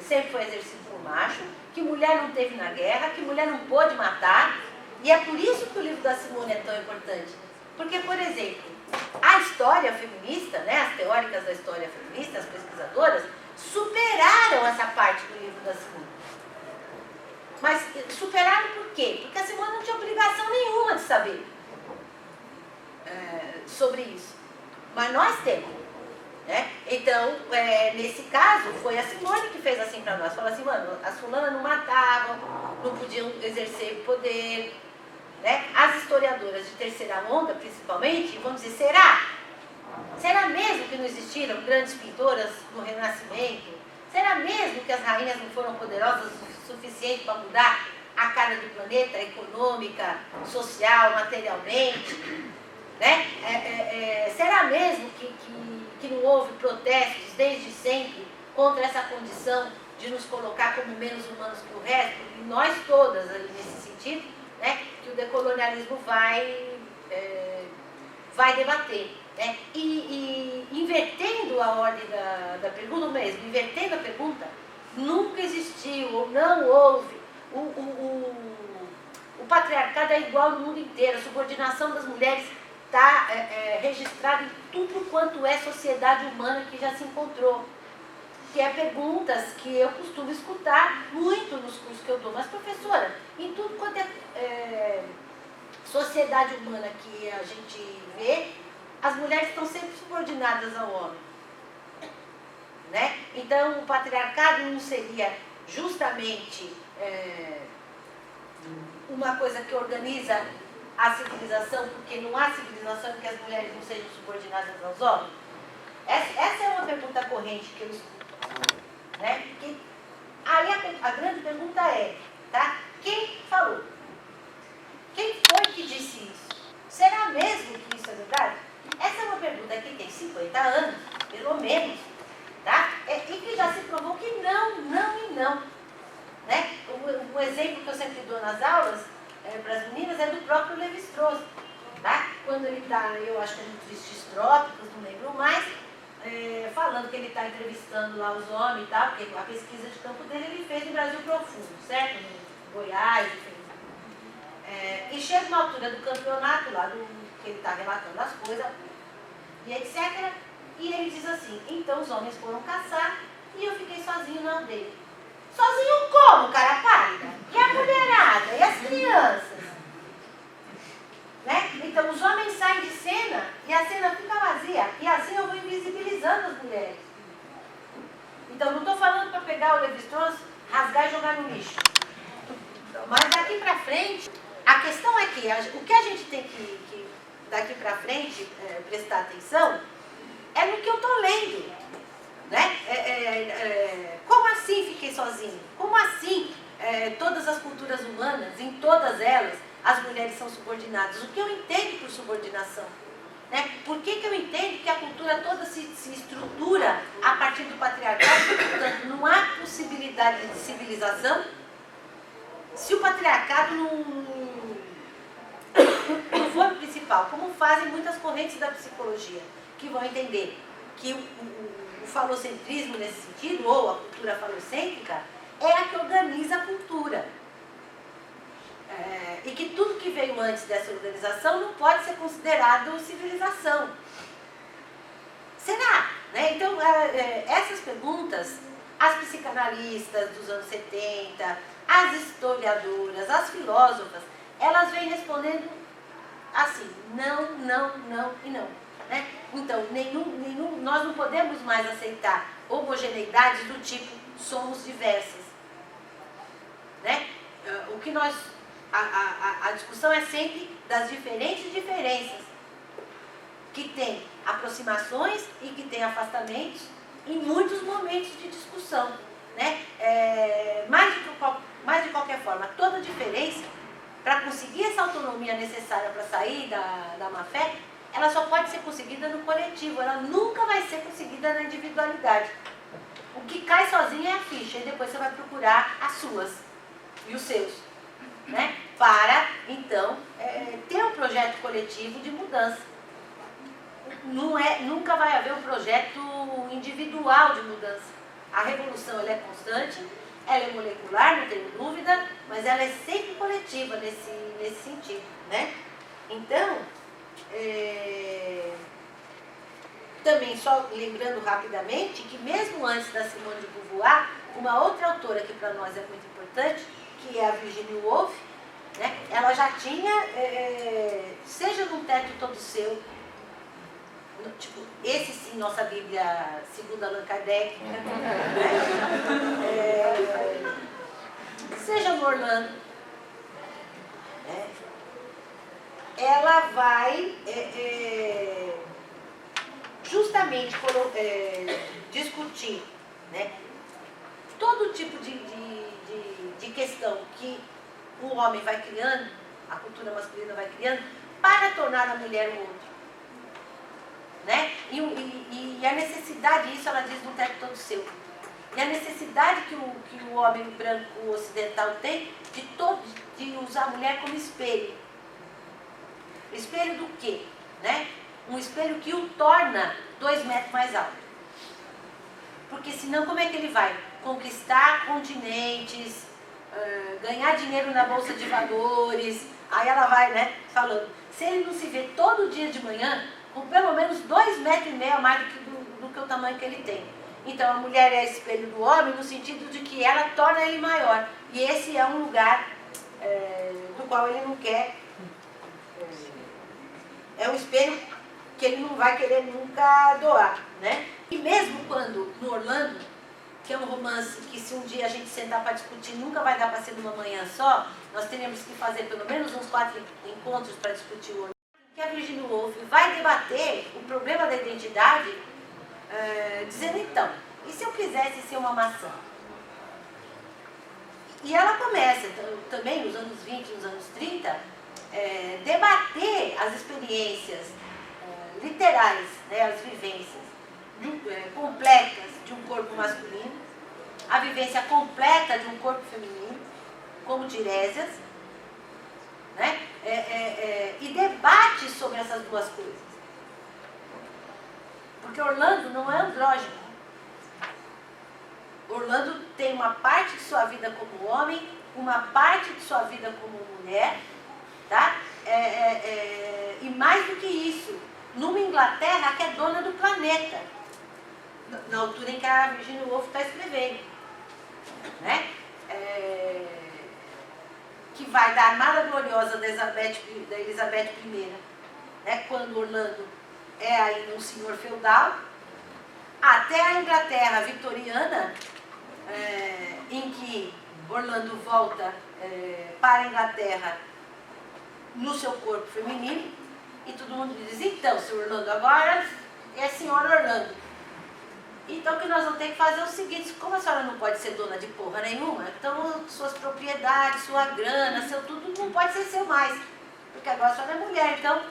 sempre foi exercido por macho, que mulher não teve na guerra, que mulher não pôde matar. E é por isso que o livro da Simone é tão importante. Porque, por exemplo, a história feminista, né, as teóricas da história feminista, as pesquisadoras, superaram essa parte do livro da Simone. Mas superaram por quê? Porque a Simone não tinha obrigação nenhuma de saber sobre isso. Mas nós temos. Né? Então, nesse caso, foi a Simone que fez assim para nós. Falou assim, mano, as fulanas não matavam, não podiam exercer poder. Né? As historiadoras de terceira onda, principalmente, vão dizer, será? Será mesmo que não existiram grandes pintoras no Renascimento? Será mesmo que as rainhas não foram poderosas o suficiente para mudar a cara do planeta, econômica, social, materialmente? Né? Será mesmo que não houve protestos desde sempre contra essa condição de nos colocar como menos humanos que o resto? E nós todas, ali, nesse sentido, né, que o decolonialismo vai debater. Né? E invertendo a ordem da pergunta, mesmo, invertendo a pergunta, nunca existiu ou não houve. O patriarcado é igual no mundo inteiro, a subordinação das mulheres está registrada em tudo quanto é sociedade humana que já se encontrou. Que é perguntas que eu costumo escutar muito nos cursos que eu dou. Mas, professora, em tudo quanto é sociedade humana que a gente vê, as mulheres estão sempre subordinadas ao homem. Né? Então, o patriarcado não seria justamente uma coisa que organiza a civilização, porque não há civilização em que as mulheres não sejam subordinadas aos homens? Essa é uma pergunta corrente que eu escuto. Né? Porque aí a grande pergunta é, tá? Quem falou? Quem foi que disse isso? Será mesmo que isso é verdade? Essa é uma pergunta que tem 50 anos, pelo menos, tá? E que já se provou que não, não e não. Né? O exemplo que eu sempre dou nas aulas para as meninas é do próprio Levi-Strauss. Tá? Quando ele está, eu acho que é no Tristes Trópicos, não lembro mais, falando que ele está entrevistando lá os homens e tal, porque a pesquisa de campo dele ele fez no Brasil Profundo, certo? No Goiás, enfim. E chega uma altura do campeonato lá, que ele está relatando as coisas, e etc. E ele diz assim, então os homens foram caçar e eu fiquei sozinho na aldeia. Sozinho como, cara pálida? E a mulherada? E as crianças? Né? Então os homens saem de cena e a cena fica vazia. E assim eu vou invisibilizando as mulheres. Então não estou falando para pegar o Levi-Strauss, rasgar e jogar no lixo. Mas daqui para frente, a questão é que o que a gente tem que daqui para frente, prestar atenção, é no que eu estou lendo. Né? Como assim fiquei sozinho? Como assim todas as culturas humanas, em todas elas, as mulheres são subordinadas? O que eu entendo por subordinação? Né? Por que eu entendo que a cultura toda se estrutura a partir do patriarcado? Portanto, não há possibilidade de civilização se o patriarcado não for o principal, como fazem muitas correntes da psicologia, que vão entender que o falocentrismo nesse sentido, ou a cultura falocêntrica, é a que organiza a cultura. E que tudo que veio antes dessa organização não pode ser considerado civilização. Será? Né? Então, essas perguntas, as psicanalistas dos anos 70, as historiadoras, as filósofas, elas vêm respondendo assim, não, não, não e não. Né? Então, nós não podemos mais aceitar homogeneidade do tipo somos diversas. Né? O que a discussão é sempre das diferentes diferenças, que tem aproximações e que tem afastamentos em muitos momentos de discussão. Né? Mas de qualquer forma, toda diferença, para conseguir essa autonomia necessária para sair da má-fé, ela só pode ser conseguida no coletivo, ela nunca vai ser conseguida na individualidade. O que cai sozinho é a ficha, e depois você vai procurar as suas e os seus. Né? Para, então, ter um projeto coletivo de mudança. Nunca vai haver um projeto individual de mudança. A revolução ela é constante, ela é molecular, não tenho dúvida, mas ela é sempre coletiva nesse sentido. Né? Então, também só lembrando rapidamente que mesmo antes da Simone de Beauvoir, uma outra autora que para nós é muito importante, que é a Virginia Woolf, né? Ela já tinha, seja num teto todo seu, tipo, esse sim, nossa Bíblia segundo Allan Kardec, né? Seja no Orlando, ela vai justamente discutir, né, todo tipo de questão que o homem vai criando, a cultura masculina vai criando, para tornar a mulher um outro. Né? E a necessidade, isso ela diz no teto todo seu, e a necessidade que o homem branco ocidental tem de usar a mulher como espelho. Espelho do quê? Né? Um espelho que o torna 2 metros mais alto. Porque senão como é que ele vai conquistar continentes, ganhar dinheiro na bolsa de valores? Aí ela vai, né, falando, se ele não se vê todo dia de manhã, com pelo menos 2,5 metros a mais do que o tamanho que ele tem. Então a mulher é espelho do homem no sentido de que ela torna ele maior. E esse é um lugar do qual ele não quer. É um espelho que ele não vai querer nunca doar, né? E mesmo quando, no Orlando, que é um romance que se um dia a gente sentar para discutir, nunca vai dar para ser numa manhã só, nós teremos que fazer pelo menos uns 4 encontros para discutir o Orlando, que a Virginia Woolf vai debater o problema da identidade dizendo, então, e se eu quisesse ser uma maçã? E ela começa, também nos anos 20, nos anos 30, debater as experiências literais, né, as vivências completas de um corpo masculino, a vivência completa de um corpo feminino, como Tiresias, né, e debate sobre essas duas coisas. Porque Orlando não é andrógeno. Orlando tem uma parte de sua vida como homem, uma parte de sua vida como mulher, tá? E mais do que isso, numa Inglaterra que é dona do planeta, na altura em que a Virginia Woolf está escrevendo, né? Que vai da Armada Gloriosa da Elizabeth I, né? Quando Orlando é ainda um senhor feudal, até a Inglaterra vitoriana, em que Orlando volta para a Inglaterra no seu corpo feminino, e todo mundo diz, então, seu Orlando agora é senhor Orlando. Então o que nós vamos ter que fazer é o seguinte, como a senhora não pode ser dona de porra nenhuma, então suas propriedades, sua grana, seu tudo não pode ser seu mais, porque agora a senhora é mulher, então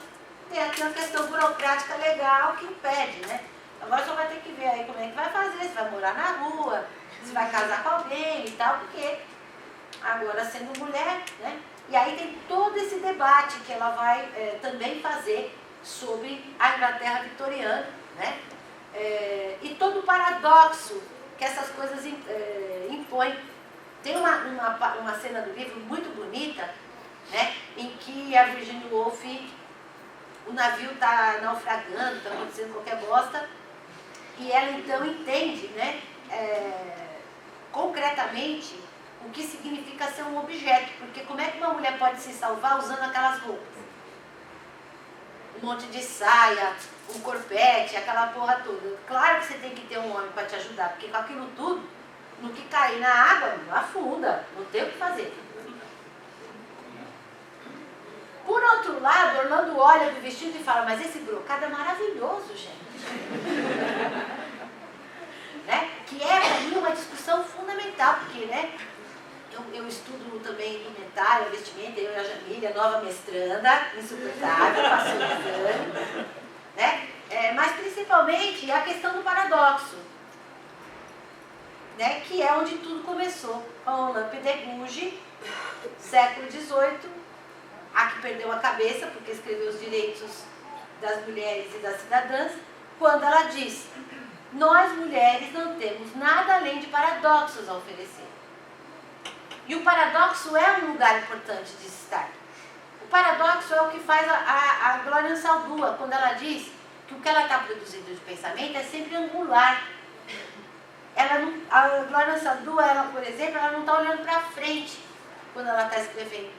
tem aqui uma questão burocrática legal que impede, né? Agora a senhora vai ter que ver aí como é que vai fazer, se vai morar na rua, se vai casar com alguém e tal, porque agora sendo mulher, né? E aí tem todo esse debate que ela vai também fazer sobre a Inglaterra vitoriana, né? E todo o paradoxo que essas coisas impõem. Tem uma cena do livro muito bonita, né? Em que a Virginia Woolf, o navio está naufragando, está acontecendo qualquer bosta, e ela então entende, né? Concretamente o que significa ser um objeto, porque como é que uma mulher pode se salvar usando aquelas roupas? Um monte de saia, um corpete, aquela porra toda. Claro que você tem que ter um homem para te ajudar, porque com aquilo tudo, no que cair na água, afunda, não tem o que fazer. Por outro lado, Orlando olha do vestido e fala, mas esse brocado é maravilhoso, gente. Né? Que é para mim uma discussão fundamental, porque, né, eu estudo também indumentária, vestimenta, eu e a Jamília, nova mestranda, insuportável, passou o exame, né? Mas principalmente a questão do paradoxo, né? Que é onde tudo começou, com Olympe de Gouges, século XVIII, a que perdeu a cabeça porque escreveu os direitos das mulheres e das cidadãs, quando ela diz, nós mulheres não temos nada além de paradoxos a oferecer. E o paradoxo é um lugar importante de estar. O paradoxo é o que faz a Glória Ansaldúa, quando ela diz que o que ela está produzindo de pensamento é sempre angular. A Glória Ansaldúa, ela, por exemplo, ela não está olhando para frente quando ela está escrevendo.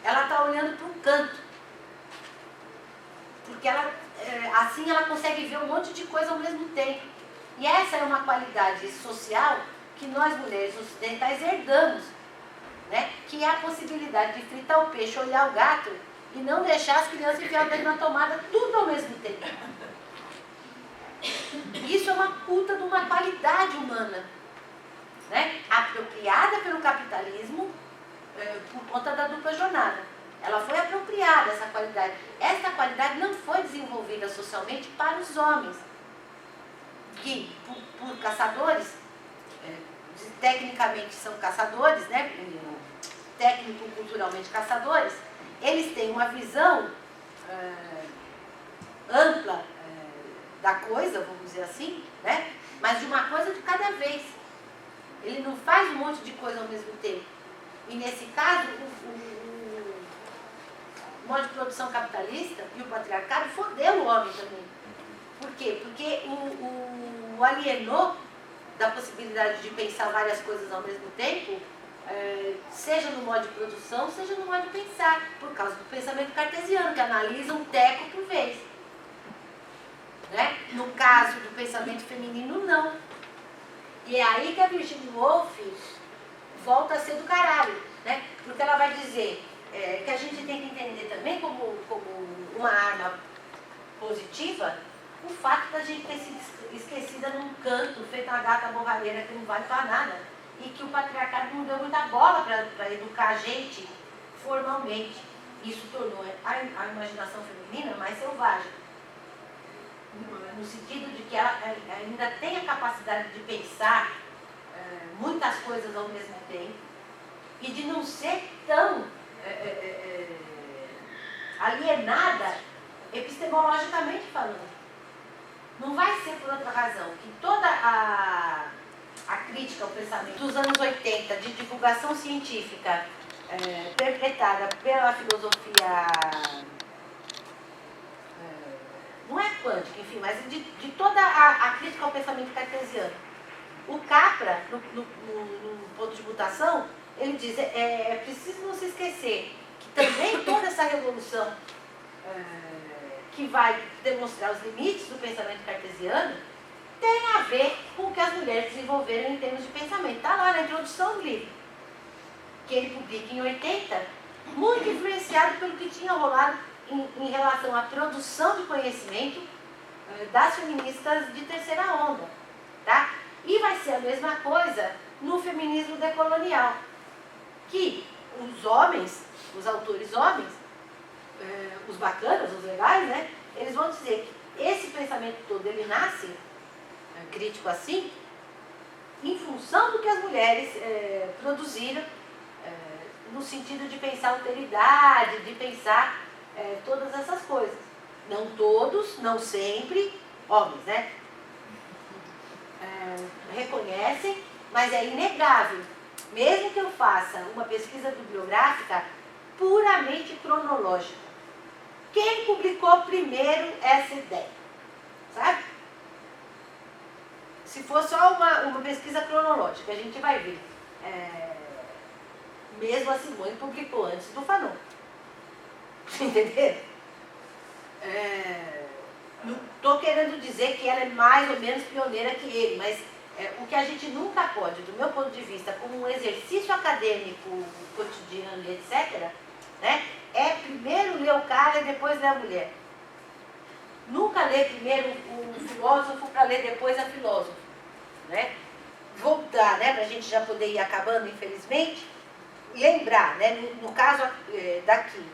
Ela está olhando para o canto. Porque assim ela consegue ver um monte de coisa ao mesmo tempo. E essa é uma qualidade social que nós mulheres ocidentais herdamos, né? Que é a possibilidade de fritar o peixe, olhar o gato e não deixar as crianças enfiar o dedo na tomada tudo ao mesmo tempo. Isso é uma puta de uma qualidade humana, né? Apropriada pelo capitalismo por conta da dupla jornada. Ela foi apropriada, essa qualidade. Essa qualidade não foi desenvolvida socialmente para os homens, que por caçadores, tecnicamente são caçadores, né? Técnico-culturalmente caçadores, eles têm uma visão ampla da coisa, vamos dizer assim, né? Mas de uma coisa de cada vez. Ele não faz um monte de coisa ao mesmo tempo. E nesse caso, o modo de produção capitalista e o patriarcado fodeu o homem também. Por quê? Porque o alienou da possibilidade de pensar várias coisas ao mesmo tempo, seja no modo de produção, seja no modo de pensar, por causa do pensamento cartesiano, que analisa um teco por vez. Né? No caso do pensamento feminino, não. E é aí que a Virginia Woolf volta a ser do caralho, né? Porque ela vai dizer que a gente tem que entender também como uma arma positiva o fato da gente ter sido esquecida num canto, feita uma gata borralheira que não vale para nada, e que o patriarcado não deu muita bola para educar a gente formalmente. Isso tornou a imaginação feminina mais selvagem, no sentido de que ela ainda tem a capacidade de pensar muitas coisas ao mesmo tempo e de não ser tão alienada epistemologicamente falando. Não vai ser por outra razão que toda a crítica ao pensamento dos anos 80 de divulgação científica perpetrada pela filosofia, não é quântica, enfim, mas de toda a crítica ao pensamento cartesiano. O Capra, no ponto de mutação, ele diz, é preciso não se esquecer que também toda essa revolução que vai demonstrar os limites do pensamento cartesiano tem a ver com o que as mulheres desenvolveram em termos de pensamento. Está lá na introdução do livro, que ele publica em 80, muito influenciado pelo que tinha rolado em relação à produção de conhecimento das feministas de terceira onda. Tá? E vai ser a mesma coisa no feminismo decolonial, que os homens, os autores homens, os bacanas, os legais, né, eles vão dizer que esse pensamento todo, ele nasce, crítico assim, em função do que as mulheres produziram, no sentido de pensar alteridade, de pensar todas essas coisas. Não todos, não sempre, homens, né? Reconhecem, mas é inegável. Mesmo que eu faça uma pesquisa bibliográfica puramente cronológica, quem publicou primeiro essa ideia? Sabe? Se for só uma pesquisa cronológica, a gente vai ver. Mesmo a Simone publicou antes do Fanon. Entenderam? Não estou querendo dizer que ela é mais ou menos pioneira que ele, mas o que a gente nunca pode, do meu ponto de vista, como um exercício acadêmico, cotidiano, etc., né, é primeiro ler o cara e depois ler a mulher. Nunca ler primeiro o filósofo para ler depois a filósofa. Né? Voltar, né, para a gente já poder ir acabando, infelizmente, lembrar, né, no caso daqui,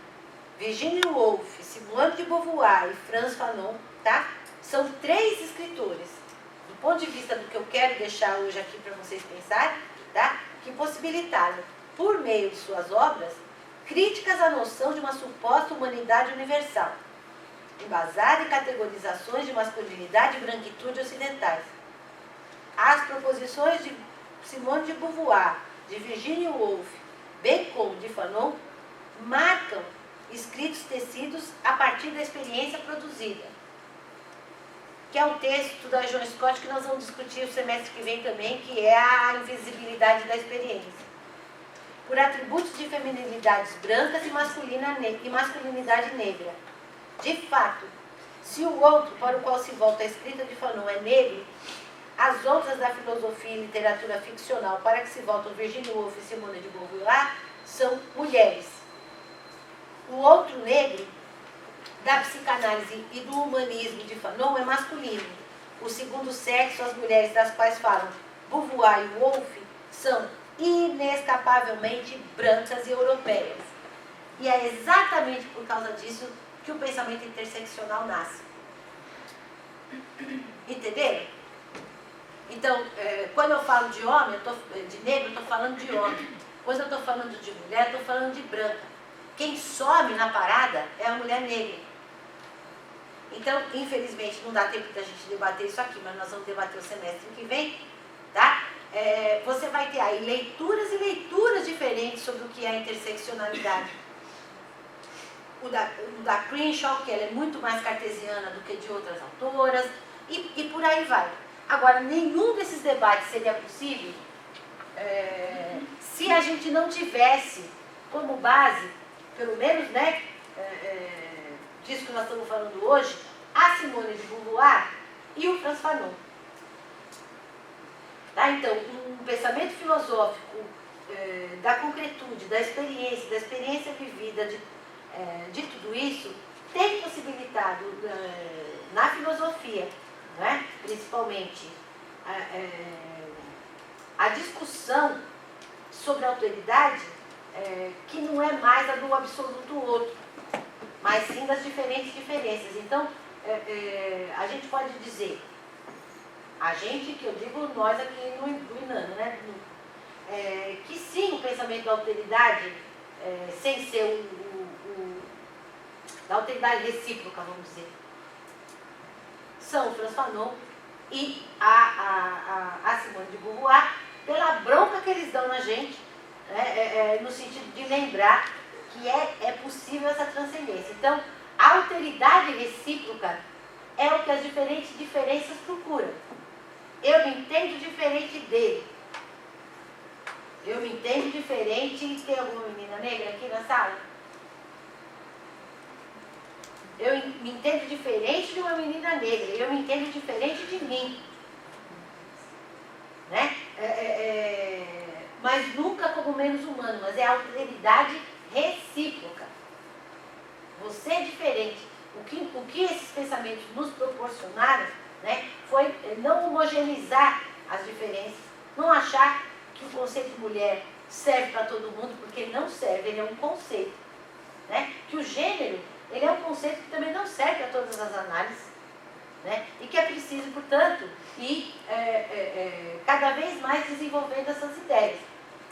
Virginia Woolf, Simone de Beauvoir e Frantz Fanon, tá? São 3 escritores, do ponto de vista do que eu quero deixar hoje aqui para vocês pensarem, tá? Que possibilitaram, por meio de suas obras, críticas à noção de uma suposta humanidade universal, embasada em categorizações de masculinidade e branquitude ocidentais. As proposições de Simone de Beauvoir, de Virginia Woolf, bem como de Fanon, marcam escritos tecidos a partir da experiência produzida, que é um texto da Joan Scott que nós vamos discutir o semestre que vem também, que é a invisibilidade da experiência, por atributos de feminilidades brancas e masculinidade negra. De fato, se o outro para o qual se volta a escrita de Fanon é negro, as outras da filosofia e literatura ficcional para que se voltam Virginia Woolf e Simone de Beauvoir são mulheres. O outro negro da psicanálise e do humanismo de Fanon é masculino. O segundo sexo, as mulheres das quais falam Beauvoir e Woolf, são inescapavelmente brancas e europeias. E é exatamente por causa disso que o pensamento interseccional nasce. Entenderam? Então, quando eu falo de homem, de negro, eu estou falando de homem. Quando eu estou falando de mulher, eu estou falando de branca. Quem some na parada é a mulher negra. Então, infelizmente, não dá tempo da gente debater isso aqui, mas nós vamos debater o semestre que vem, tá? Você vai ter aí leituras e leituras diferentes sobre o que é a interseccionalidade. O da Crenshaw, que ela é muito mais cartesiana do que de outras autoras, e por aí vai. Agora, nenhum desses debates seria possível se a gente não tivesse como base, pelo menos, né, disso que nós estamos falando hoje, a Simone de Beauvoir e o Frantz Fanon. Tá? Então, um pensamento filosófico da concretude, da experiência vivida, de tudo isso, tem possibilitado, na filosofia, né, principalmente, a discussão sobre a alteridade, que não é mais a do absoluto outro, mas sim das diferentes diferenças. Então, a gente pode dizer, a gente, que eu digo nós aqui no INANO, né, que sim, o pensamento da alteridade, sem ser da alteridade recíproca, vamos dizer, são o Franz Fanon e a Simone de Beauvoir, pela bronca que eles dão na gente, no sentido de lembrar que é possível essa transcendência. Então, a alteridade recíproca é o que as diferentes diferenças procuram. Eu me entendo diferente dele. Eu me entendo diferente. Tem alguma menina negra aqui na sala? Eu me entendo diferente de uma menina negra. Eu me entendo diferente de mim. Né? Mas nunca como menos humano. Mas é a alteridade recíproca. Você é diferente. O que esses pensamentos nos proporcionaram, né, foi não homogeneizar as diferenças, não achar que o conceito de mulher serve para todo mundo, porque ele não serve, ele é um conceito. Né? Que o gênero, ele é um conceito que também não serve para todas as análises, né? E que é preciso, portanto, ir cada vez mais desenvolvendo essas ideias,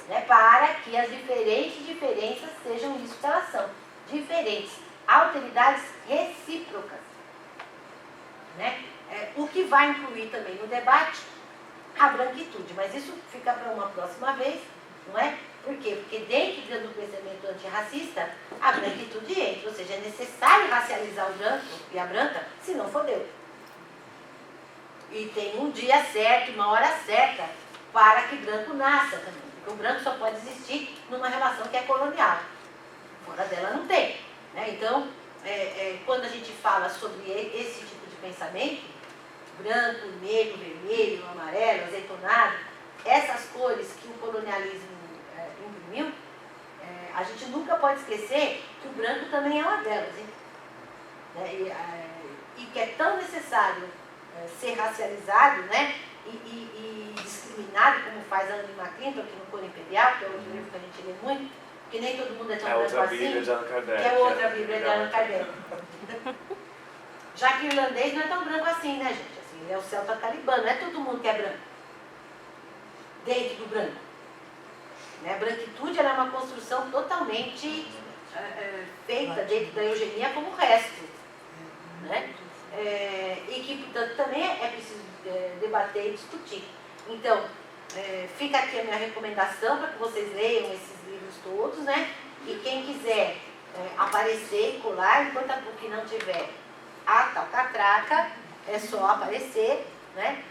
né, para que as diferentes diferenças sejam isso que elas são, diferentes, alteridades recíprocas. Né? O que vai incluir também no debate a branquitude, mas isso fica para uma próxima vez, não é? Por quê? Porque dentro do pensamento antirracista, a branquitude entra, ou seja, é necessário racializar o branco e a branca, senão fodeu. E tem um dia certo, uma hora certa, para que branco nasça também, porque o branco só pode existir numa relação que é colonial, fora dela não tem. Né? Então, quando a gente fala sobre esse tipo de pensamento, branco, negro, vermelho, amarelo, azeitonado, essas cores que o colonialismo imprimiu, a gente nunca pode esquecer que o branco também é uma delas. Hein? E que é tão necessário ser racializado, né? E discriminado, como faz a Anne McClintock aqui no Cor Imperial, que é outro livro que a gente lê muito, porque nem todo mundo é tão branco assim, que é outra Bíblia de Allan Kardec. Já que o irlandês não é tão branco assim, né, gente? Assim, ele é o celta talibano, não é todo mundo que é branco. Dentro do branco. Né? A branquitude ela é uma construção totalmente feita dentro da eugenia como o resto. Né? E que, portanto, também é preciso debater e discutir. Então, fica aqui a minha recomendação para que vocês leiam esses livros todos, né? E quem quiser aparecer e colar, enquanto a PUC não tiver a tal catraca, é só aparecer, né?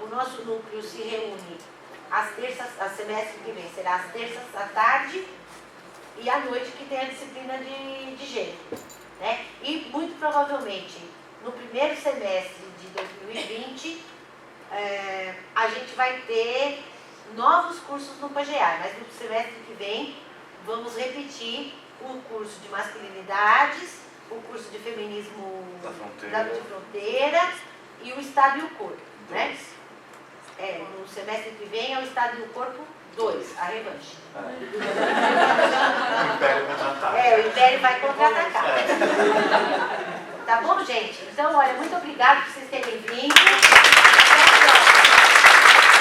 O nosso núcleo se reúne às terças, a semestre que vem será às terças à tarde e à noite que tem a disciplina de gênero, né? E muito provavelmente no primeiro semestre de 2020 a gente vai ter novos cursos no PGA, mas no semestre que vem vamos repetir o curso de masculinidades, o curso de feminismo de fronteira e o Estado e o Corpo. Né? No semestre que vem é o Estado e o Corpo 2, a revanche. O Império contra-ataca. O Império vai contra-atacar. Tá bom, gente? Então, olha, muito obrigada por vocês terem vindo.